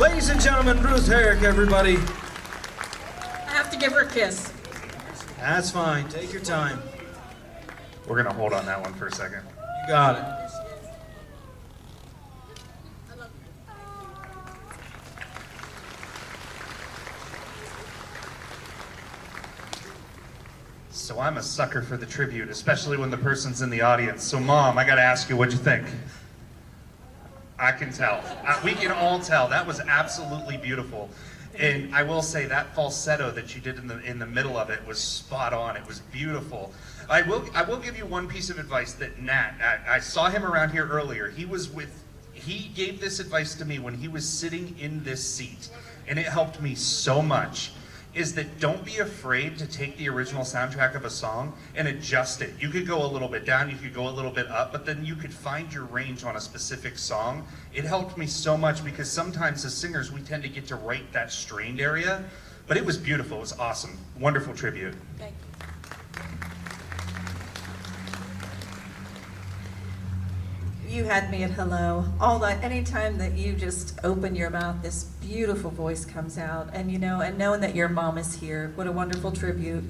Ladies and gentlemen, Ruth Herrick, everybody. I have to give her a kiss. That's fine. Take your time. We're gonna hold on that one for a second. You got it. So I'm a sucker for the tribute, especially when the person's in the audience. So Mom, I gotta ask you, what'd you think? I can tell. We can all tell. That was absolutely beautiful. And I will say that falsetto that you did in the middle of it was spot on. It was beautiful. I will give you one piece of advice that Nat, I saw him around here earlier. He gave this advice to me when he was sitting in this seat, and it helped me so much. Is that don't be afraid to take the original soundtrack of a song and adjust it. You could go a little bit down, you could go a little bit up, but then you could find your range on a specific song. It helped me so much because sometimes as singers we tend to get to right that strained area, but it was beautiful, it was awesome. Wonderful tribute. Thank you. You had me at hello. Anytime that you just open your mouth, this beautiful voice comes out, and and knowing that your mom is here, what a wonderful tribute.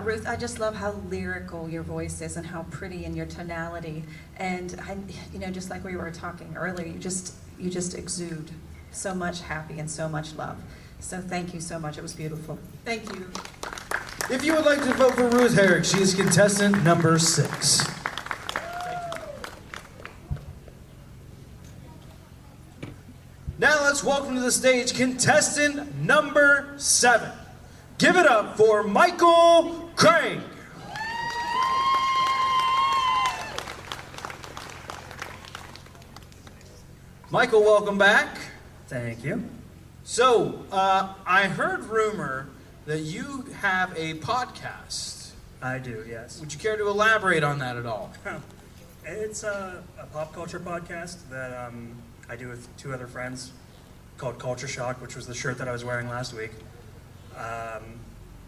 Ruth, I just love how lyrical your voice is and how pretty in your tonality, and just like we were talking earlier, you just exude so much happy and so much love. So thank you so much. It was beautiful. Thank you. If you would like to vote for Ruth Herrick, she is contestant number 6. Now let's welcome to the stage contestant number 7. Give it up for Michael Craig. Michael, welcome back. Thank you. So, I heard rumor that you have a podcast. I do, yes. Would you care to elaborate on that at all? It's a pop culture podcast that I do with 2 other friends called Culture Shock, which was the shirt that I was wearing last week.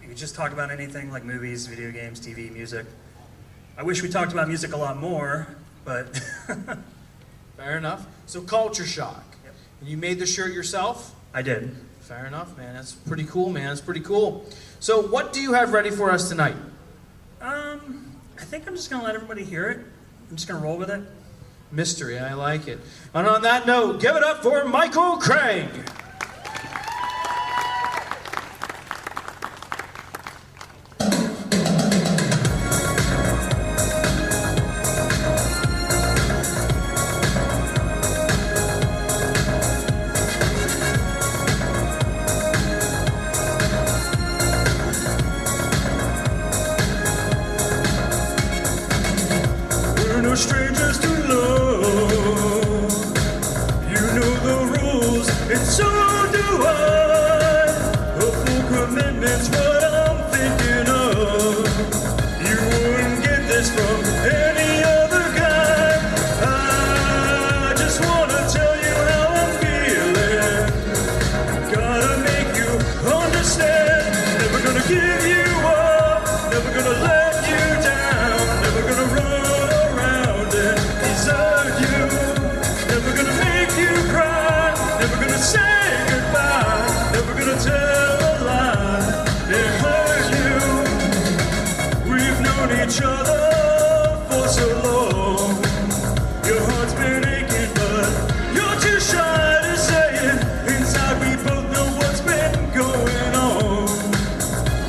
You just talk about anything like movies, video games, TV, music. I wish we talked about music a lot more, but... Fair enough. So Culture Shock. Yep. And you made the shirt yourself? I did. Fair enough, man. That's pretty cool, man. That's pretty cool. So what do you have ready for us tonight? I think I'm just going to let everybody hear it. I'm just going to roll with it. Mystery, I like it. And on that note, give it up for Michael Craig. We're no strangers to love. You know the rules, and so do I. A full commitment's what I'm thinking of. You wouldn't get this from any other guy. I just wanna tell you how I'm feeling. Gotta make you understand. Never gonna give you up. Never gonna let you down. Never gonna run around and desert you. Never gonna make you cry. Never gonna say goodbye. Never gonna tell a lie. It hurt you. We've known each other for so long. Your heart's been aching, but you're too shy to say it. Inside we both know what's been going on.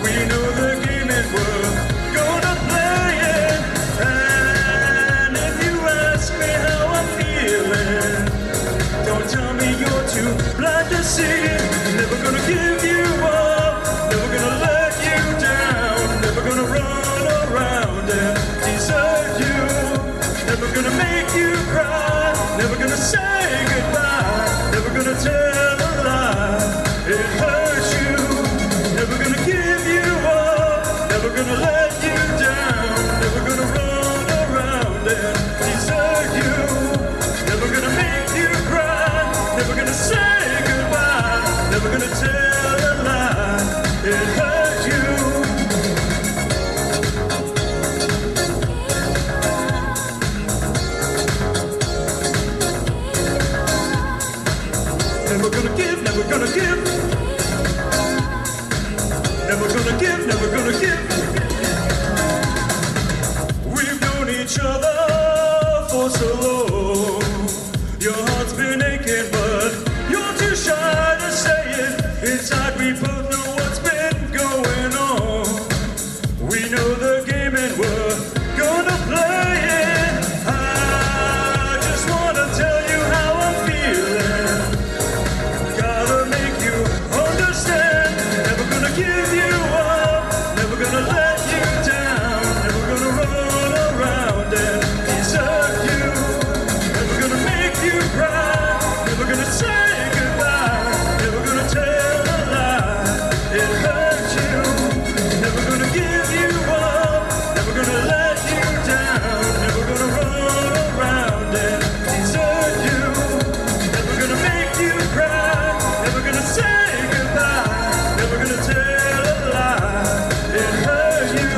We know the game and we're gonna play it. And if you ask me how I'm feeling, don't tell me you're too blind to see. Never gonna give you up. Never gonna let you down. Never gonna run around and desert you. Never gonna make you cry. Never gonna say goodbye. Never gonna tell a lie. It hurts you. Never gonna give you up. Never gonna let you down. Never gonna run around and desert you. Never gonna make you cry. Never gonna say goodbye. Never gonna tell a lie. It hurts you. Never gonna give, never gonna give. Never gonna give, never gonna give. We've known each other for so long. Your heart's been aching, but you're too shy to say it. Inside we both know what's been going on. We know the game and we're gonna play it. I just wanna tell you how I'm feeling. Gotta make you understand. Never gonna give you up. Never gonna let you down. Never gonna run around and desert you. Never gonna make you cry. Never gonna say goodbye. Never gonna tell a lie. It hurt you. Never gonna give you up. Never gonna let you down. Never gonna run around and desert you. Never gonna make you cry. Never gonna say goodbye. Never gonna tell a lie. It hurt you.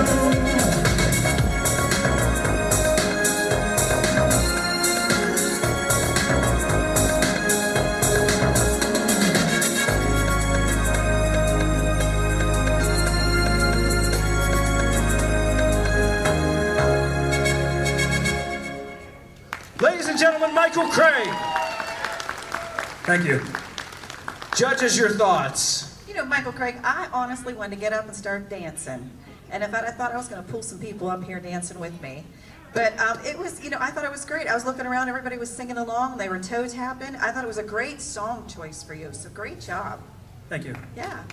Ladies and gentlemen, Michael Craig. Thank you. Judges, your thoughts. You know, Michael Craig, I honestly wanted to get up and start dancing. And in fact, I thought I was going to pull some people up here dancing with me. But it was, you know, I thought it was great. I was looking around, everybody was singing along, they were toe tapping. I thought it was a great song choice for you, so great job. Thank you. Yeah.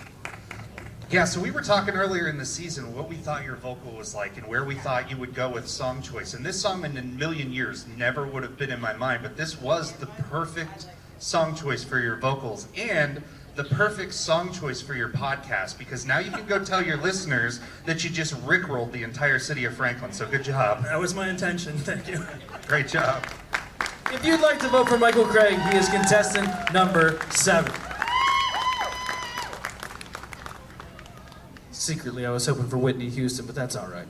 Yeah, so we were talking earlier in the season what we thought your vocal was like and where we thought you would go with song choice. And this song in a million years never would have been in my mind, but this was the perfect song choice for your vocals and the perfect song choice for your podcast, because now you can go tell your listeners that you just rickrolled the entire city of Franklin. So good job. That was my intention. Thank you. Great job. If you'd like to vote for Michael Craig, he is contestant number 7. Secretly, I was hoping for Whitney Houston, but that's all right.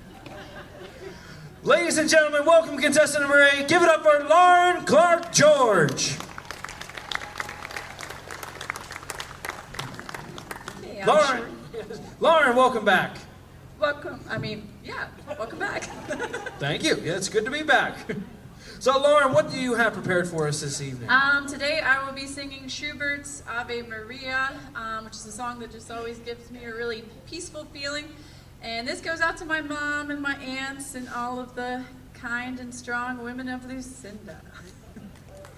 Ladies and gentlemen, welcome contestant number 8. Give it up for Lauren Clark George. Lauren, welcome back. Welcome. Welcome back. Thank you. Yeah, it's good to be back. So, Lauren, what do you have prepared for us this evening? Today I will be singing Schubert's Ave Maria, which is a song that just always gives me a really peaceful feeling. And this goes out to my mom and my aunts and all of the kind and strong women of Lucinda.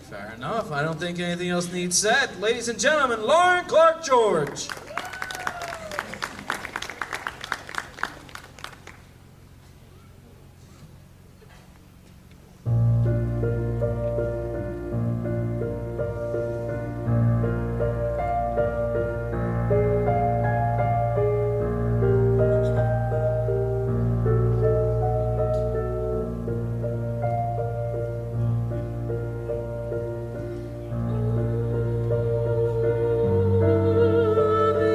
Fair enough. I don't think anything else needs said. Ladies and gentlemen, Lauren Clark George. Ave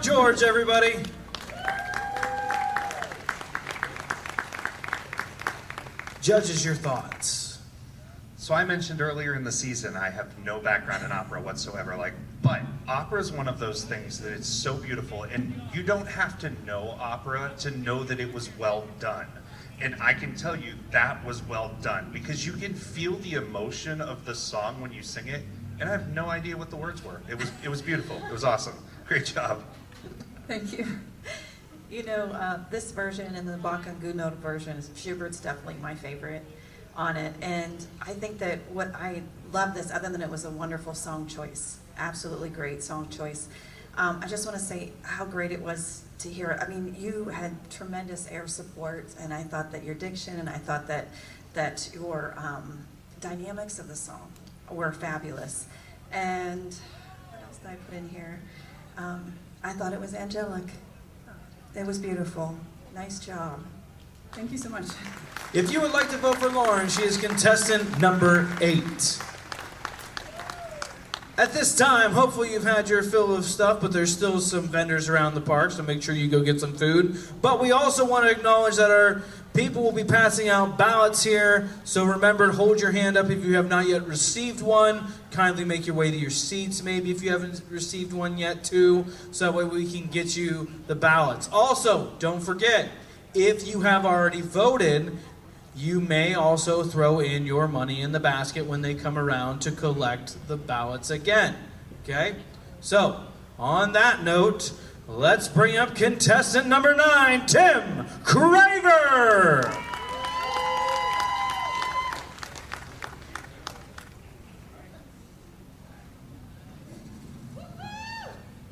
George, everybody. Judges, your thoughts. So I mentioned earlier in the season, I have no background in opera whatsoever. But opera is one of those things that it's so beautiful, and you don't have to know opera to know that it was well done. And I can tell you that was well done because you can feel the emotion of the song when you sing it. And I have no idea what the words were. It was beautiful. It was awesome. Great job. Thank you. You know, this version and the Bach and Gounod version, Schubert's definitely my favorite on it. And I think that what I love this, other than it was a wonderful song choice, absolutely great song choice. I just want to say how great it was to hear it. I mean, you had tremendous air support, and I thought that your diction and I thought that your dynamics of the song were fabulous. And what else did I put in here? I thought it was angelic. It was beautiful. Nice job. Thank you so much. If you would like to vote for Lauren, she is contestant number 8. At this time, hopefully you've had your fill of stuff, but there's still some vendors around the park, so make sure you go get some food. But we also want to acknowledge that our people will be passing out ballots here, so remember, hold your hand up if you have not yet received one. Kindly make your way to your seats, maybe if you haven't received one yet, too, so that way we can get you the ballots. Also, don't forget, if you have already voted, you may also throw in your money in the basket when they come around to collect the ballots again. Okay? So, on that note, let's bring up contestant number 9, Tim Craver!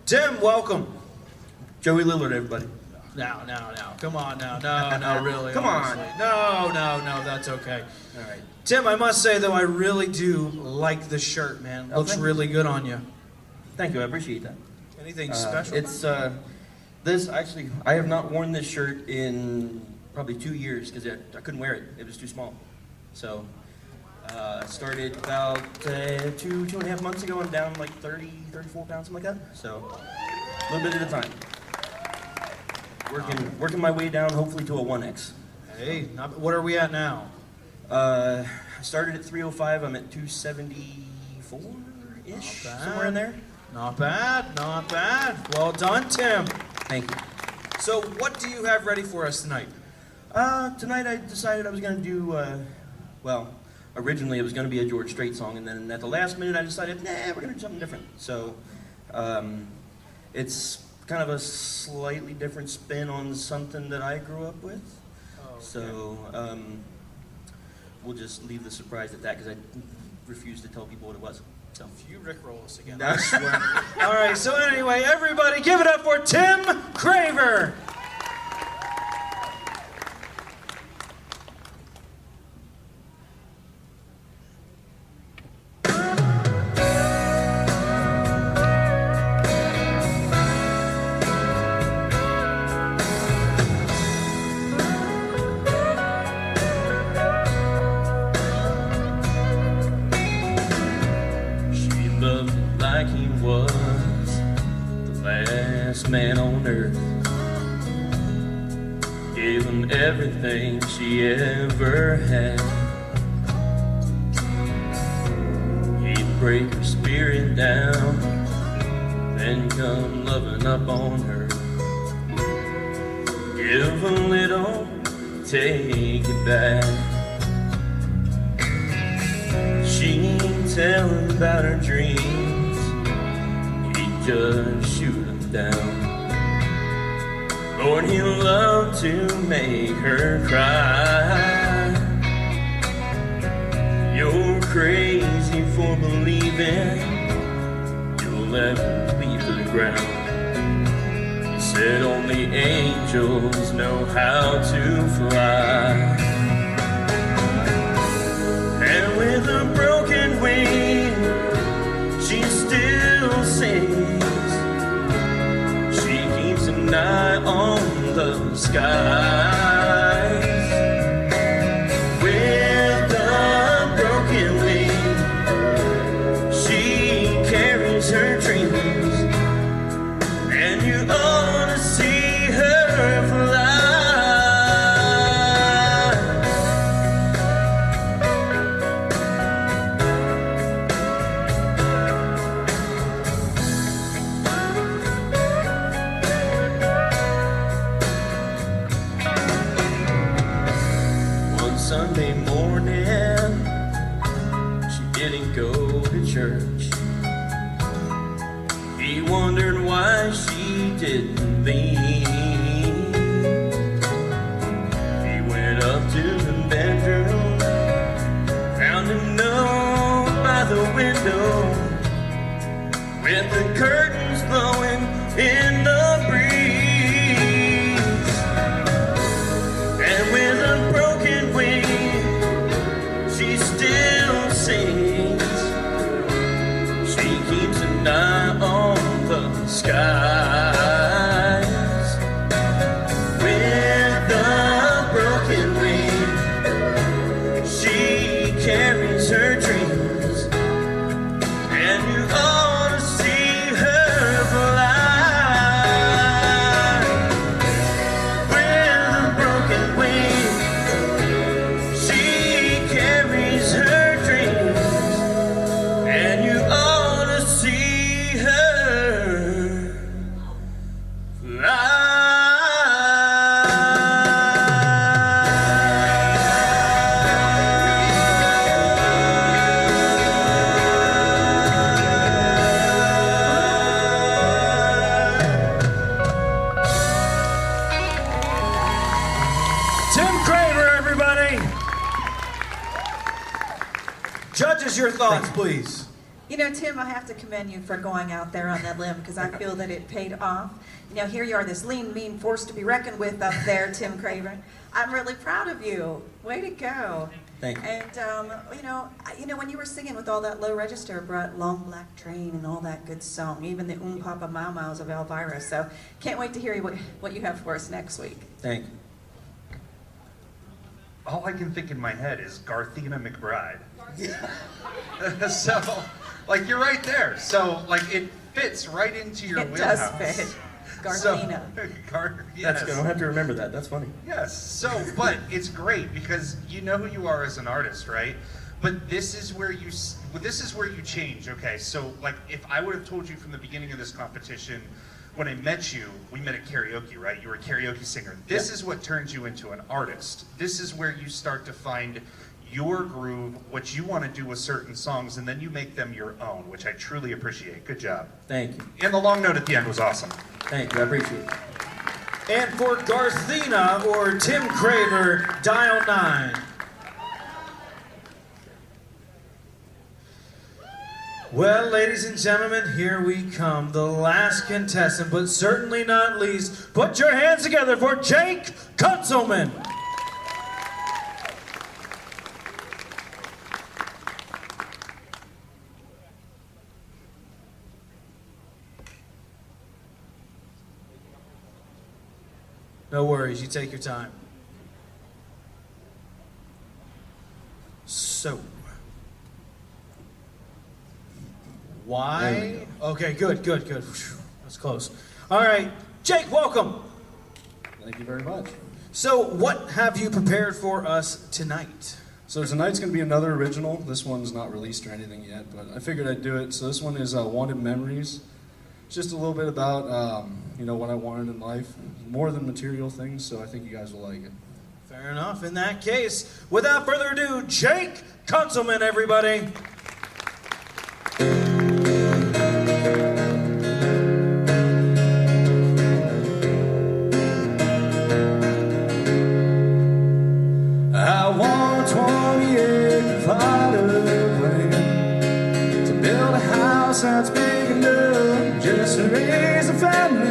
Tim, welcome. Joey Lillard, everybody. Now. Come on now. No, really. Come honestly. on. No, that's okay. All right. Tim, I must say, though, I really do like the shirt, man. Looks really good on you. Thank you, I appreciate that. Anything special? It's, this, actually, I have not worn this shirt in probably 2 years because I couldn't wear it. It was too small. So, I started about 2.5 months ago. I'm down like 30, 34 pounds, something like that. So, a little bit at a time. Working my way down, hopefully to a 1X. Hey, what are we at now? I started at 305. I'm at 274-ish, somewhere in there. Not bad. Well done, Tim. Thank you. So, what do you have ready for us tonight? Tonight I decided I was going to do, well, originally it was going to be a George Strait song, and then at the last minute I decided, nah, we're going to do something different. So, it's kind of a slightly different spin on something that I grew up with. Oh, okay. So, we'll just leave the surprise at that because I refuse to tell people what it was. So. If you rickroll us again, I swear. All right, so anyway, everybody give it up for Tim Craver. Man on earth, gave him everything she ever had. He'd break her spirit down, then come loving up on her. Give a little, take it back. She'd tell him about her dreams, he'd just shoot them down. Lord, he loved to make her cry. You're crazy for believing you'll ever leave the ground. He said only angels know how to fly. And with a broken wing, she still sings. An eye on the skies. With a broken wing, she carries her dreams, and you wondered why she didn't leave. He went up to the bedroom, found a note by the window, with the curtains blowing in the breeze. And with a broken wing, she still sings. She keeps an eye on the skies. With a broken wing, she carries her dreams, and you ought to see her fly. With a broken wing, she carries her dreams, and you ought to see her fly. Tim Craver, everybody. Judges, your thoughts, please. You know, Tim, I have to commend you for going out there on that limb because I feel that it paid off. You know, here you are, this lean, mean force to be reckoned with up there, Tim Craven. I'm really proud of you. Way to go. Thank you. And, you know, when you were singing with all that low register, it brought Long Black Train and all that good song, even the Papa Mau Maus of Elvira. So can't wait to hear what you have for us next week. Thank you. All I can think in my head is Garthina McBride. So, like, you're right there. So, like, it fits right into your It wheelhouse. does fit. So, Garthina. Yes. That's good. I don't have to remember that. That's funny. Yes. So, but it's great because you know who you are as an artist, right? But this is where you change. Okay. So, like, if I would have told you from the beginning of this competition, when I met you, we met at karaoke, right? You were a karaoke singer. This is what turns you into an artist. This is where you start to find your groove, what you want to do with certain songs, and then you make them your own, which I truly appreciate. Good job. Thank you. And the long note at the end was awesome. Thank you. I appreciate it. And for Garthina or Tim Craver, dial 9. Well, ladies and gentlemen, here we come. The last contestant, but certainly not least. Put your hands together for Jake Kunzelman. No worries, you take your time. So, why? Okay, good. Whew, that's close. All right, Jake, welcome. Thank you very much. So, what have you prepared for us tonight? So tonight's going to be another original. This one's not released or anything yet, but I figured I'd do it. So this one is Wanted Memories. It's just a little bit about, what I wanted in life. More than material things, so I think you guys will like it. Fair enough. In that case, without further ado, Jake Kunzelman, everybody. I want 20-acre plot of land to build a house that's big enough just to raise a family.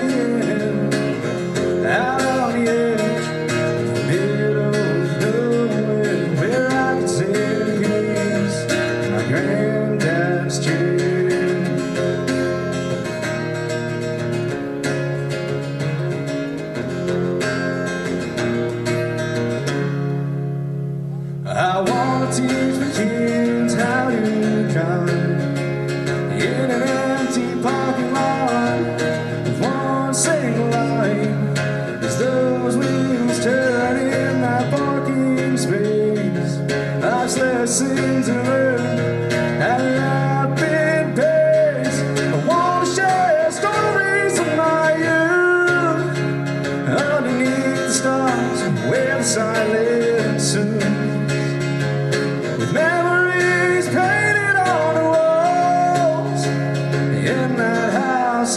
Out on the edge, in the middle of nowhere, where I could sit in peace in my granddad's chair. I want to teach the kids how to drive in an empty parking lot with one single light as those wheels turn in that parking space. Life's lessons to learn at a rapid pace. I want to share stories of my youth underneath the stars where the silence soon. Memories painted on the walls in that house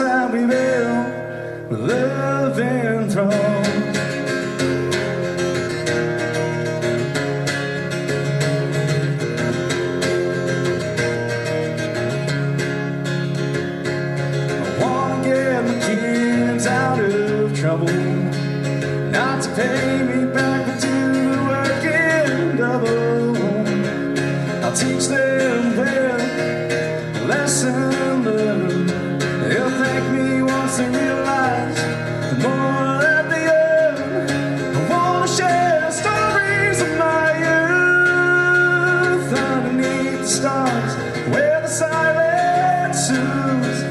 thrones. I wanna get my kids out of trouble, not to pay me back, but to work in double. I'll teach them their lesson learned. They'll thank me once they realize the more that they earn. I wanna share stories of my youth underneath the stars, where the silence soothes,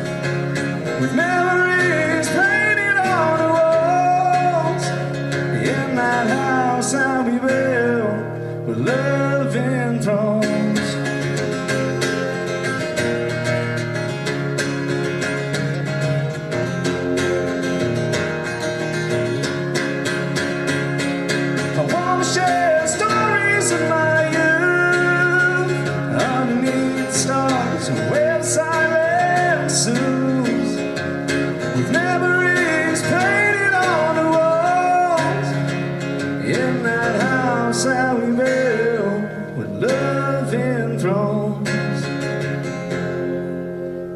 with memories painted on the walls. In that house I'll be built with love enthroned. Share stories of my youth underneath the stars, where the silence soothes, with memories painted on the walls. In that house that we built with love enthroned.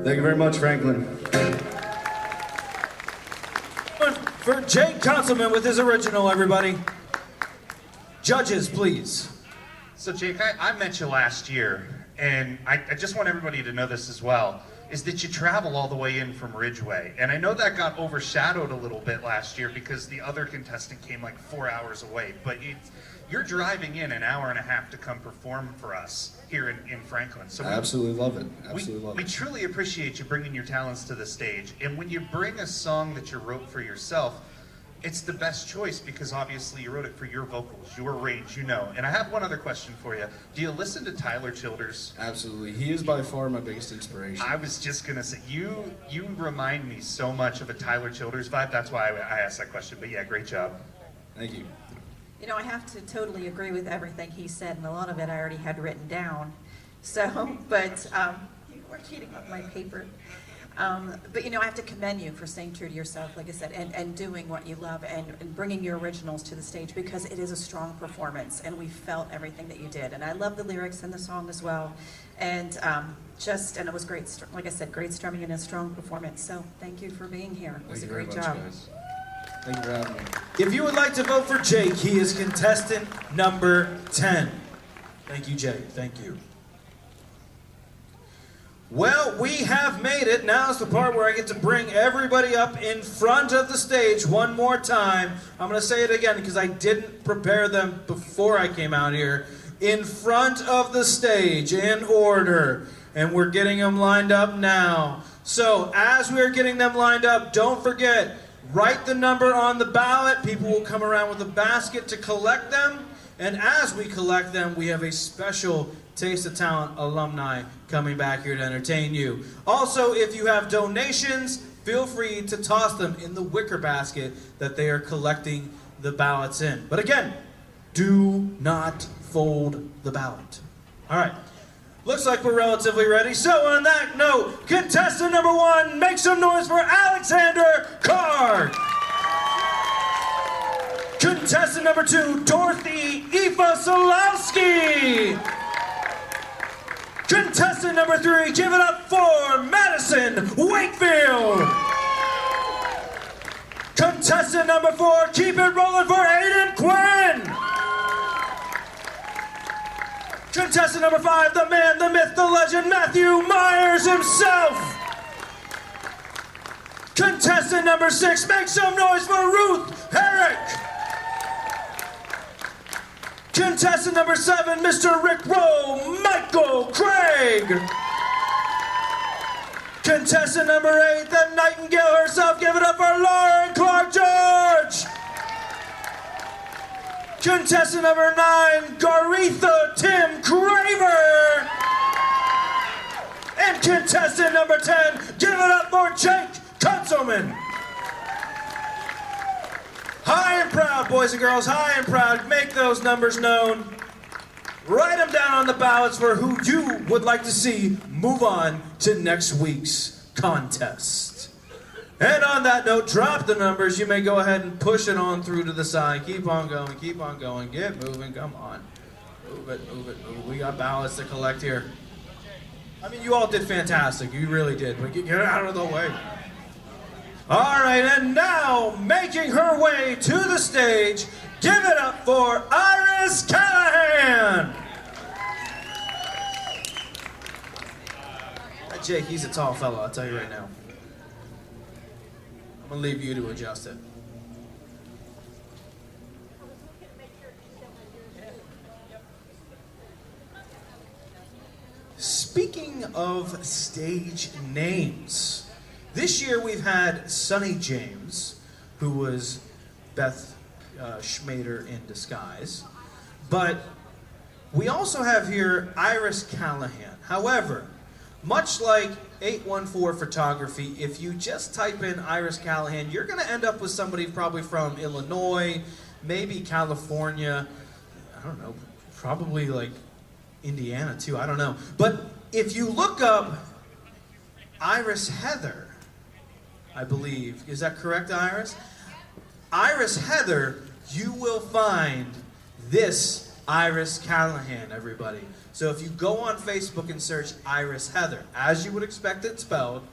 Thank you very much, Franklin. For Jake Councilman with his original, everybody. Judges, please. So Jake, I met you last year, and I just want everybody to know this as well, is that you travel all the way in from Ridgeway. And I know that got overshadowed a little bit last year because the other contestant came like 4 hours away, but you're driving in an hour and a half to come perform for us here in Franklin. So I absolutely love it. Absolutely love we it. truly appreciate you bringing your talents to the stage. And when you bring a song that you wrote for yourself, it's the best choice because obviously you wrote it for your vocals, your range, you know. And I have one other question for you. Do you listen to Tyler Childers? Absolutely. He is by far my biggest inspiration. I was just going to say, you remind me so much of a Tyler Childers vibe. That's why I asked that question. But yeah, great job. Thank you. You know, I have to totally agree with everything he said, and a lot of it I already had written down. So, but you were cheating on my paper. But you know, I have to commend you for staying true to yourself, like I said, and doing what you love and bringing your originals to the stage, because it is a strong performance and we felt everything that you did. And I love the lyrics in the song as well. And and it was great, like I said, great strumming and a strong performance. So thank you for being here. It was a great job. Guys. Thank you for having me. If you would like to vote for Jake, he is contestant number 10. Thank you, Jake. Thank you. Well, we have made it. Now's the part where I get to bring everybody up in front of the stage one more time. I'm going to say it again because I didn't prepare them before I came out here. In front of the stage, in order. And we're getting them lined up now. So, as we're getting them lined up, don't forget, write the number on the ballot. People will come around with a basket to collect them. And as we collect them, we have a special Taste of Talent alumni coming back here to entertain you. Also, if you have donations, feel free to toss them in the wicker basket that they are collecting the ballots in. But again, do not fold the ballot. All right. Looks like we're relatively ready. So on that note, contestant number 1, make some noise for Alexander Carr. Contestant number 2, Dorothy Aoife Solowski. Contestant number 3, give it up for Madison Wakefield. Contestant number 4, keep it rolling for Aiden Quinn. Contestant number 5, the man, the myth, the legend, Matthew Myers himself. Contestant number 6, make some noise for Ruth Herrick. Contestant number 7, Mr. Rick Rowe, Michael Craig. Contestant number 8, the Nightingale herself, give it up for Lauren Clark George. Contestant number 9, Garetha Tim Craver. And contestant number 10, give it up for Jake Kunzelman. High and proud, boys and girls, high and proud. Make those numbers known. Write them down on the ballots for who you would like to see move on to next week's contest. And on that note, drop the numbers. You may go ahead and push it on through to the side. Keep on going, keep on going. Get moving, come on. Move it, move it, move it. We got ballots to collect here. I mean, you all did fantastic. You really did. But get out of the way. All right, and now, making her way to the stage, give it up for Iris Callahan. That Jake, he's a tall fella, I'll tell you right now. I'm gonna leave you to adjust it. Speaking of stage names, this year we've had Sonny James, who was Beth Schmader in disguise, but we also have here Iris Callahan. However, much like 814 Photography, if you just type in Iris Callahan, you're going to end up with somebody probably from Illinois, maybe California, I don't know, probably like Indiana too, I don't know. But if you look up Iris Heather, I believe, is that correct, Iris? Iris Heather, you will find this Iris Callahan, everybody. So if you go on Facebook and search Iris Heather, as you would expect it spelled,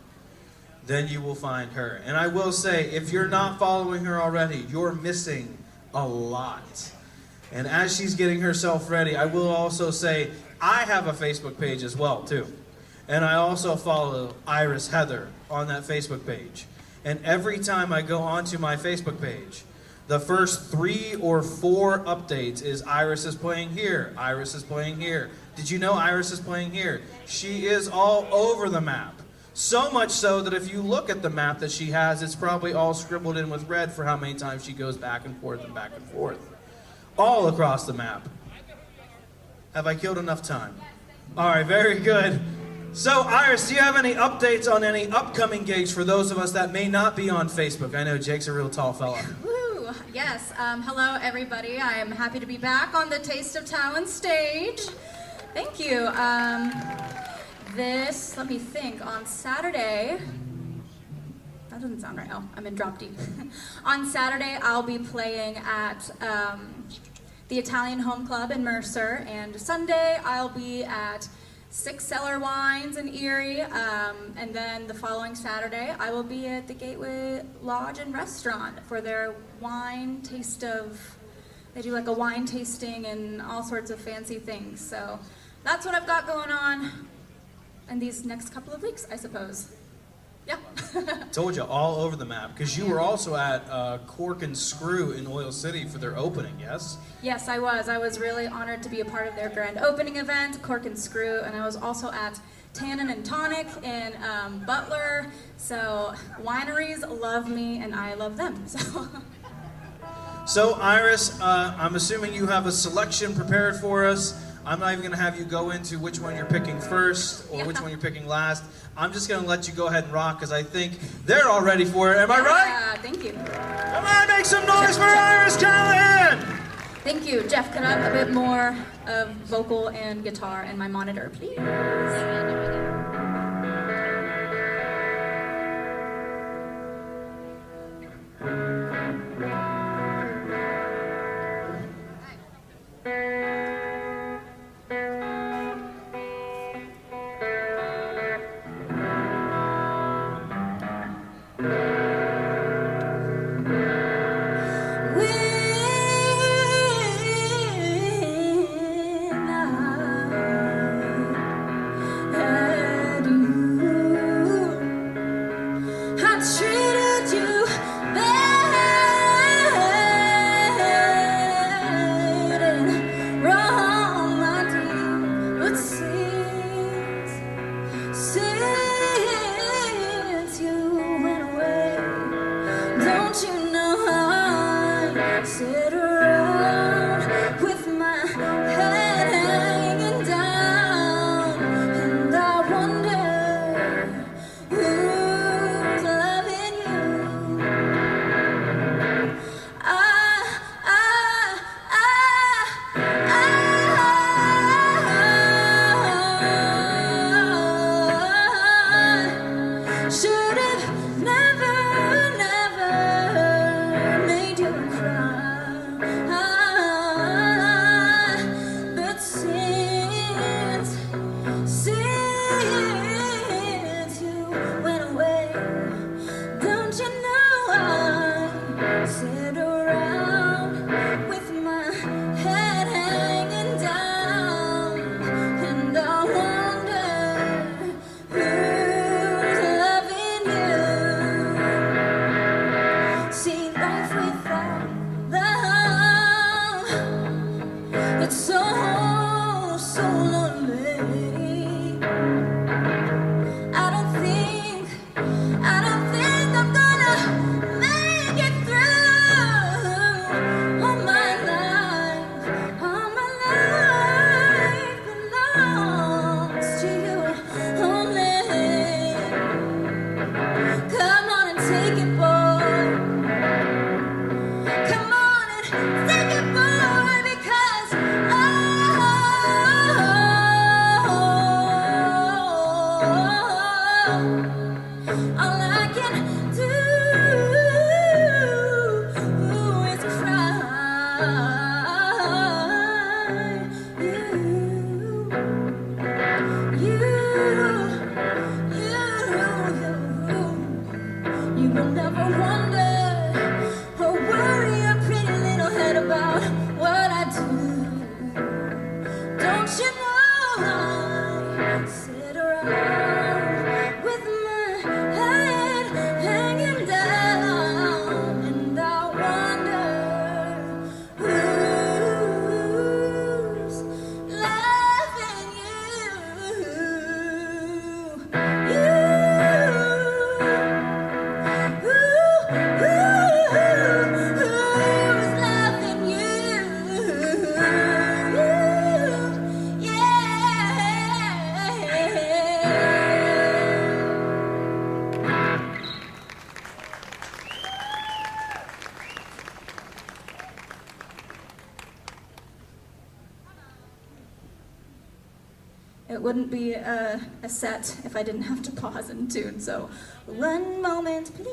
then you will find her. And I will say, if you're not following her already, you're missing a lot. And as she's getting herself ready, I will also say, I have a Facebook page as well, too. And I also follow Iris Heather on that Facebook page. And every time I go onto my Facebook page, the first 3 or 4 updates is Iris is playing here, Iris is playing here. Did you know Iris is playing here? She is all over the map. So much so that if you look at the map that she has, it's probably all scribbled in with red for how many times she goes back and forth and back and forth. All across the map. Have I killed enough time? All right, very good. So, Iris, do you have any updates on any upcoming gigs for those of us that may not be on Facebook? I know Jake's a real tall fella. Woo! Yes. Hello, everybody. I am happy to be back on the Taste of Talent stage. Thank you. Let me think, on Saturday, that doesn't sound right. Oh, I'm in drop deep. On Saturday, I'll be playing at the Italian Home Club in Mercer, and Sunday, I'll be at Six Cellar Wines in Erie, and then the following Saturday, I will be at the Gateway Lodge and Restaurant for their wine taste of, they do like a wine tasting and all sorts of fancy things. So that's what I've got going on in these next couple of weeks, I suppose. Yeah. Told you, all over the map, because you were also at Cork and Screw in Oil City for their opening, yes? Yes, I was. I was really honored to be a part of their grand opening event, Cork and Screw, and I was also at Tannin and Tonic in Butler. So wineries love me, and I love them. So Iris, I'm assuming you have a selection prepared for us. I'm not even going to have you go into which one you're picking first or which one you're picking last. I'm just going to let you go ahead and rock because I think they're all ready for it. Am I right? Yeah, thank you. Come on, make some noise for Iris Callahan! Thank you. Jeff, could I have a bit more of vocal and guitar in my monitor, please? Should've never All I can do is cry. You will never wonder or worry your pretty little head about what I do. Don't you know I sit around with my head hanging down, and I wonder who's loving It wouldn't be a set if I didn't have to pause and tune, so one moment, please.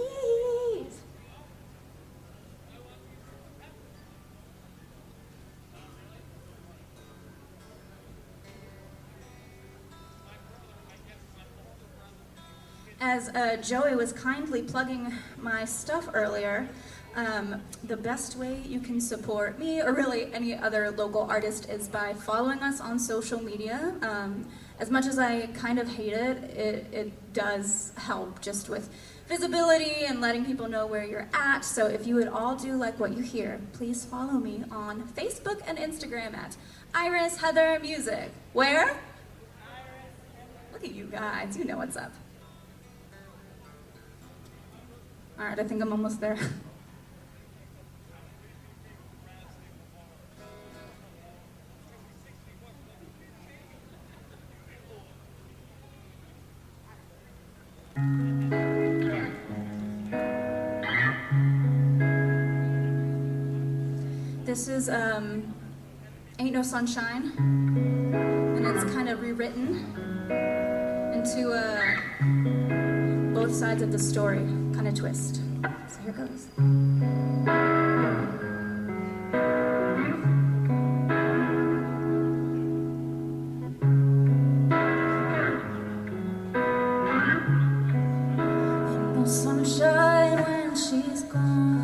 As Joey was kindly plugging my stuff earlier, the best way you can support me, or really any other local artist, is by following us on social media. As much as I kind of hate it, it does help just with visibility and letting people know where you're at. So if you would all do like what you hear, please follow me on Facebook and Instagram at Iris Heather Music. Where? Look at you guys, you know what's up. All right, I think I'm almost there. This is Ain't No Sunshine, and it's kind of rewritten into both sides of the story kind of twist. So here goes. Ain't no sunshine when she's gone.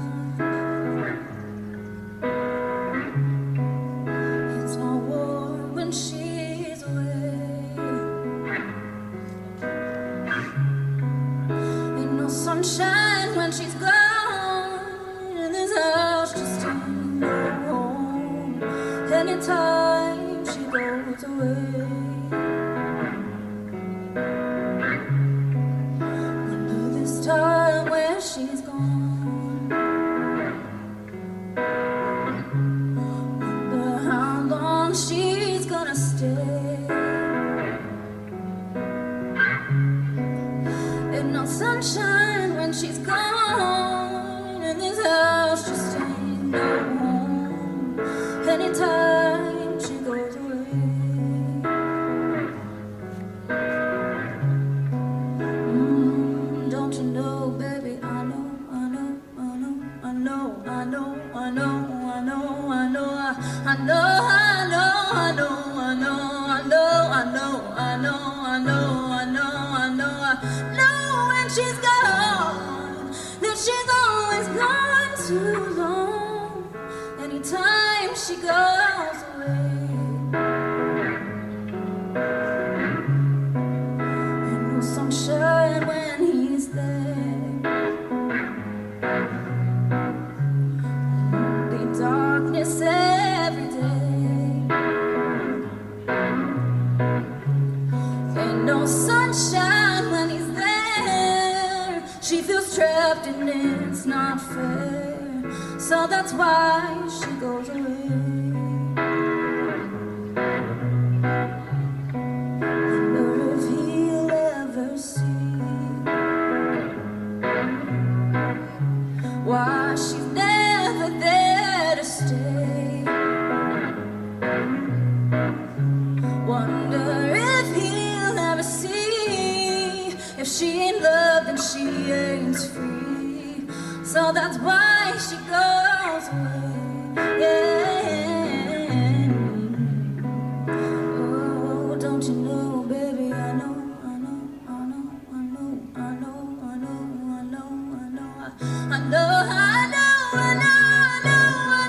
It's not warm when she's away. Ain't no sunshine when she's gone, and this house just ain't no home. Anytime she goes away, wonder this time where she's gone. Wonder how long she's gonna stay. Ain't no sunshine when she's gone, and this house just ain't no home. Anytime she goes away. Don't you know, baby, I know, I know, I know, I know, I know, I know, I know, I know, I know, I know, I know, I know, I know, I know, I know, I know, I know, I know when she's gone, that she's always gone too long. Anytime she goes away. Ain't no sunshine when he's there. Only darkness every day. Ain't no sunshine when he's there. She feels trapped and it's not fair. So that's why she goes away. Wonder if he'll ever see why she's never there to stay. Wonder if he'll ever see if she in love. love, then she ain't free. So that's why she goes away. Yeah. Oh, don't you know, baby? I know, I know, I know, I know, I know, I know, I know, I know, I know, I know,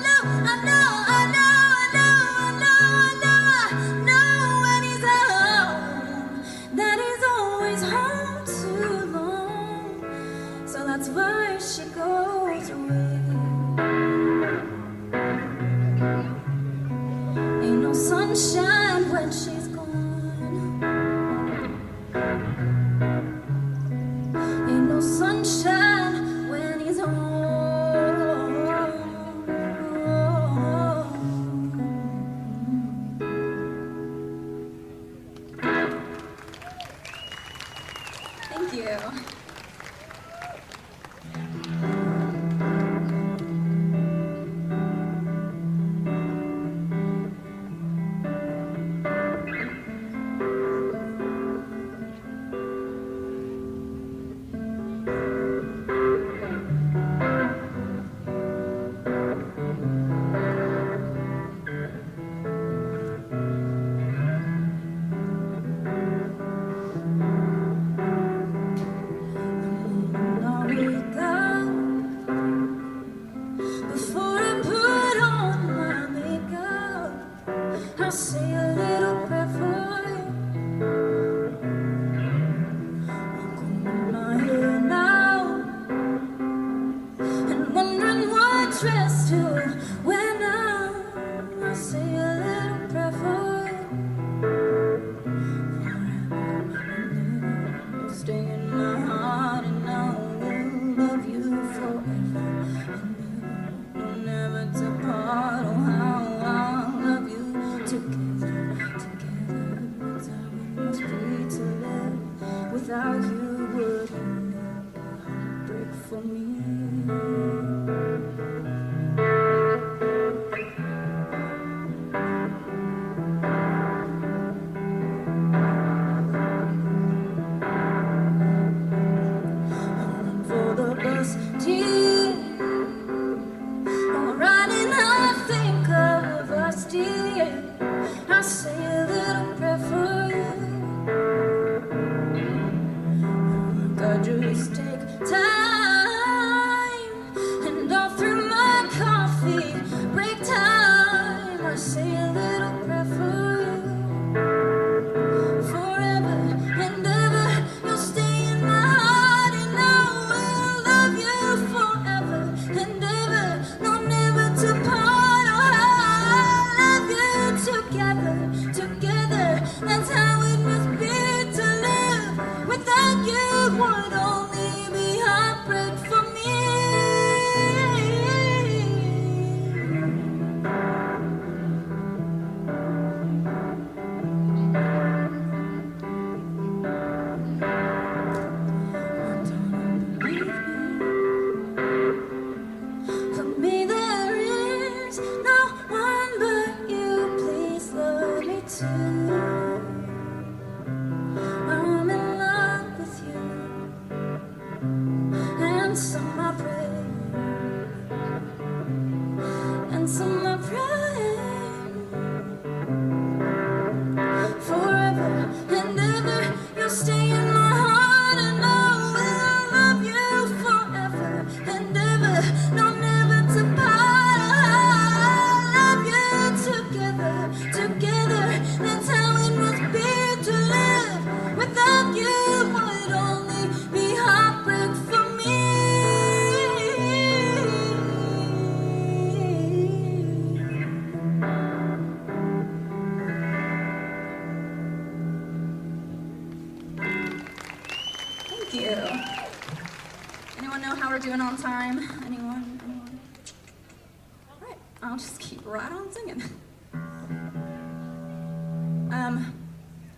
I know, I know. That's why she goes away. Ain't no sunshine when she's gone. Ain't no sunshine when he's home. Thank you. Before I put on my makeup, I'll say a little prayer for you. I'm combing my hair now and wondering what dress to wear now. I'll say a little prayer for you. Forever, you'll stay in my heart, and I will love you forever. Never to part, oh how I love you. Together, together, that's how it must be to live. Without you would only be heartbreak for me. For the bus, dear. Riding, I think of us, dear. I say a little prayer for you. God, just take time, and all through my coffee break time, I say a little prayer for you. Forever and ever, you'll stay in my heart, and I will love you forever and ever. No, never to part. Oh, I love you together, together. That's how it must be to live. Without you would only be heartbreak for me. For me there is no one but you. Please love me too. I'm in love with you, and so I pray, and so I pray. Forever and ever, you'll stay in my heart, and I will love you forever and ever. No, never to part. I love you together, together. That's how it must be to live. Without you would only be heartbreak for me. Thank you. Anyone know how we're doing on time? Anyone? Anyone? All right, I'll just keep right on singing.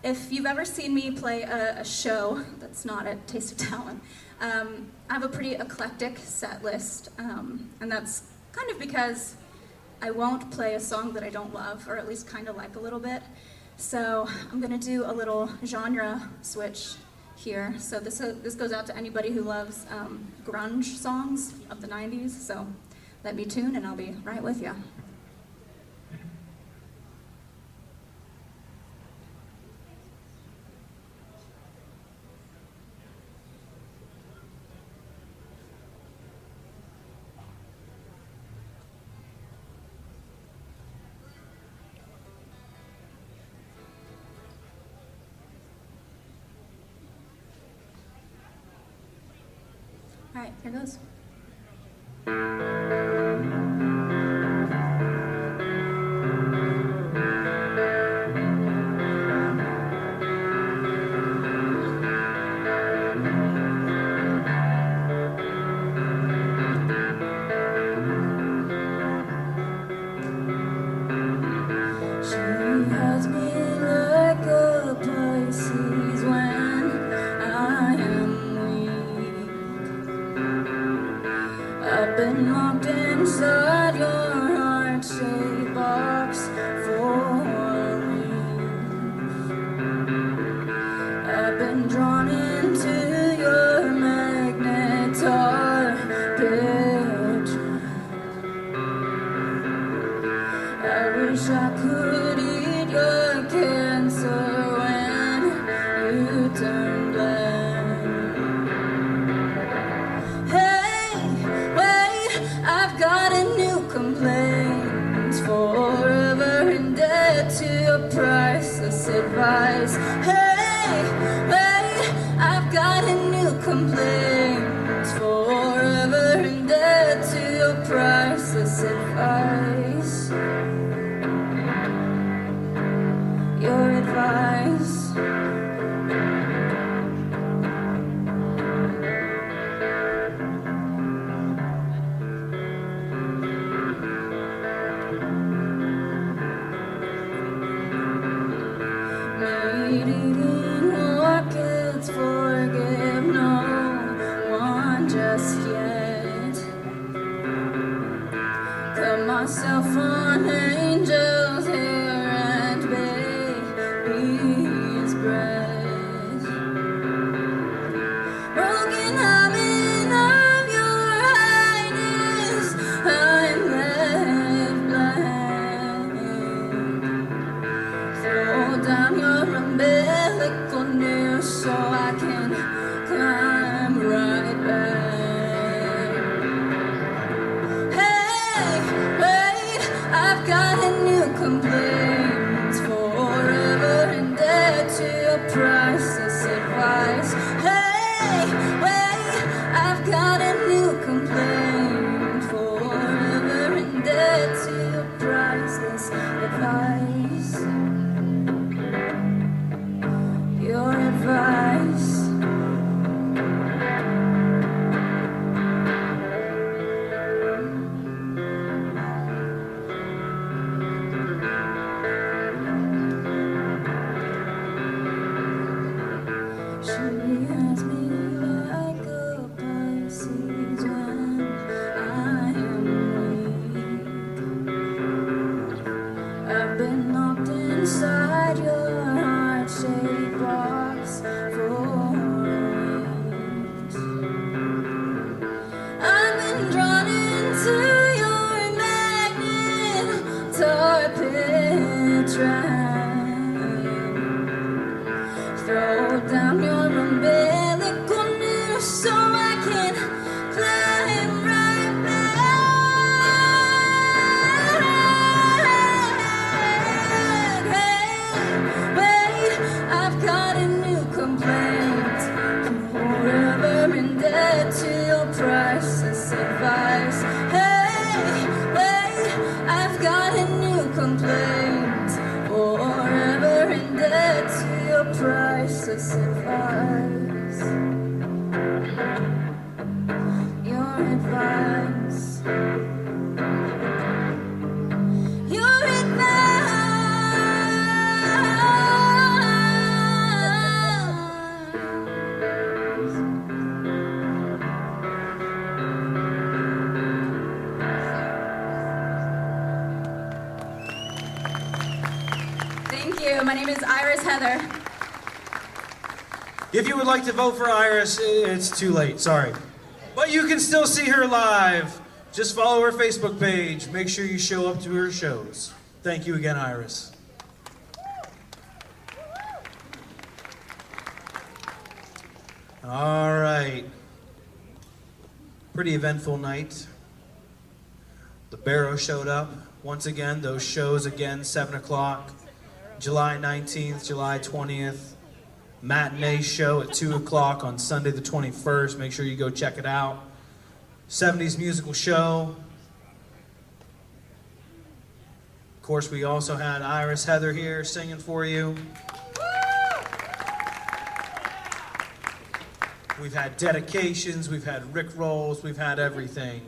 If you've ever seen me play a show that's not at Taste of Talent, I have a pretty eclectic set list, and that's kind of because I won't play a song that I don't love, or at least kind of like a little bit. So I'm gonna do a little genre switch here. So this goes out to anybody who loves grunge songs of the 90s. So let me tune and I'll be right with you. All right, here goes. She has me like a Pisces when I am weak. I've been locked inside your heart-shaped box for weeks. I've been drawn into your magnetar picture. I wish I could eat your cancer when you turn black. Hey, wait, I've got a new complaint. Forever in debt to your priceless advice. Hey, wait, I've got a new complaint. Forever in debt to your priceless advice. Your advice. Meat-eating orchids forgive no one just yet. Cut myself on angels' hair and baby's breath. Broken hymen of your highness, I'm left blank. Throw down your umbilical noose so I can climb right back. Hey, wait, I've got a new complaint. Forever in debt to your priceless advice. Hey, wait, I've got a new complaint. Forever in debt to your priceless advice. Your advice. She has me like a Pisces when I am weak. I've been locked inside your heart-shaped box for weeks. I've been drawn into your magnetar picture. Throw down your umbilical noose so I can climb right back. Hey, wait, I've got a new complaint. Forever in debt to your priceless advice. Hey, wait, I've got a new complaint. Forever in debt to your priceless advice. Your advice. Your Thank you. My name is Iris Heather. If you would like to vote for Iris, it's too late, sorry. But you can still see her live. Just follow her Facebook page. Make sure you show up to her shows. Thank you again, Iris. All right. Pretty eventful night. The Barrow showed up. Once again, those shows again, 7 o'clock. July 19th, July 20th. Matinee show at 2 o'clock on Sunday the 21st. Make sure you go check it out. 70s musical show. Of course, we also had Iris Heather here singing for you. We've had dedications, we've had Rick rolls, we've had everything.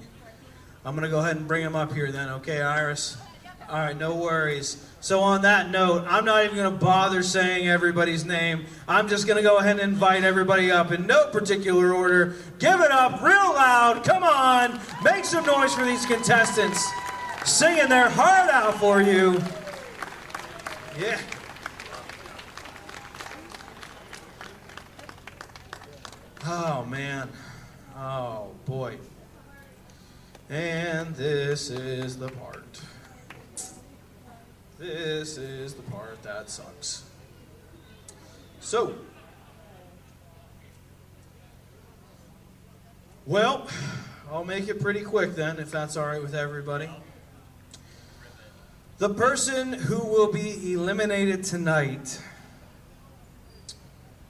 I'm going to go ahead and bring him up here then, okay, Iris? All right, no worries. So on that note, I'm not even going to bother saying everybody's name. I'm just going to go ahead and invite everybody up in no particular order. Give it up real loud. Come on. Make some noise for these contestants. Singing their heart out for you. Yeah. Oh, man. Oh, boy. And this is the part. This is the part that sucks. So, well, I'll make it pretty quick then, if that's all right with everybody. The person who will be eliminated tonight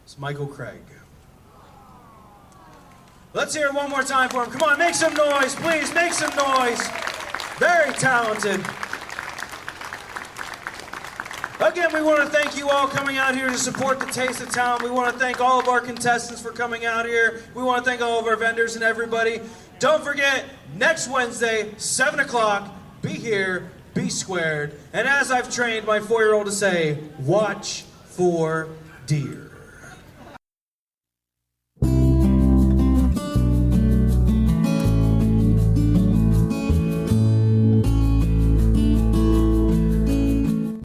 is Michael Craig. Let's hear it one more time for him. Come on, make some noise, please, make some noise. Very talented. Again, we want to thank you all coming out here to support the Taste of Town. We want to thank all of our contestants for coming out here. We want to thank all of our vendors and everybody. Don't forget, next Wednesday, 7 o'clock, be here, be squared. And as I've trained my 4-year-old to say, watch for deer.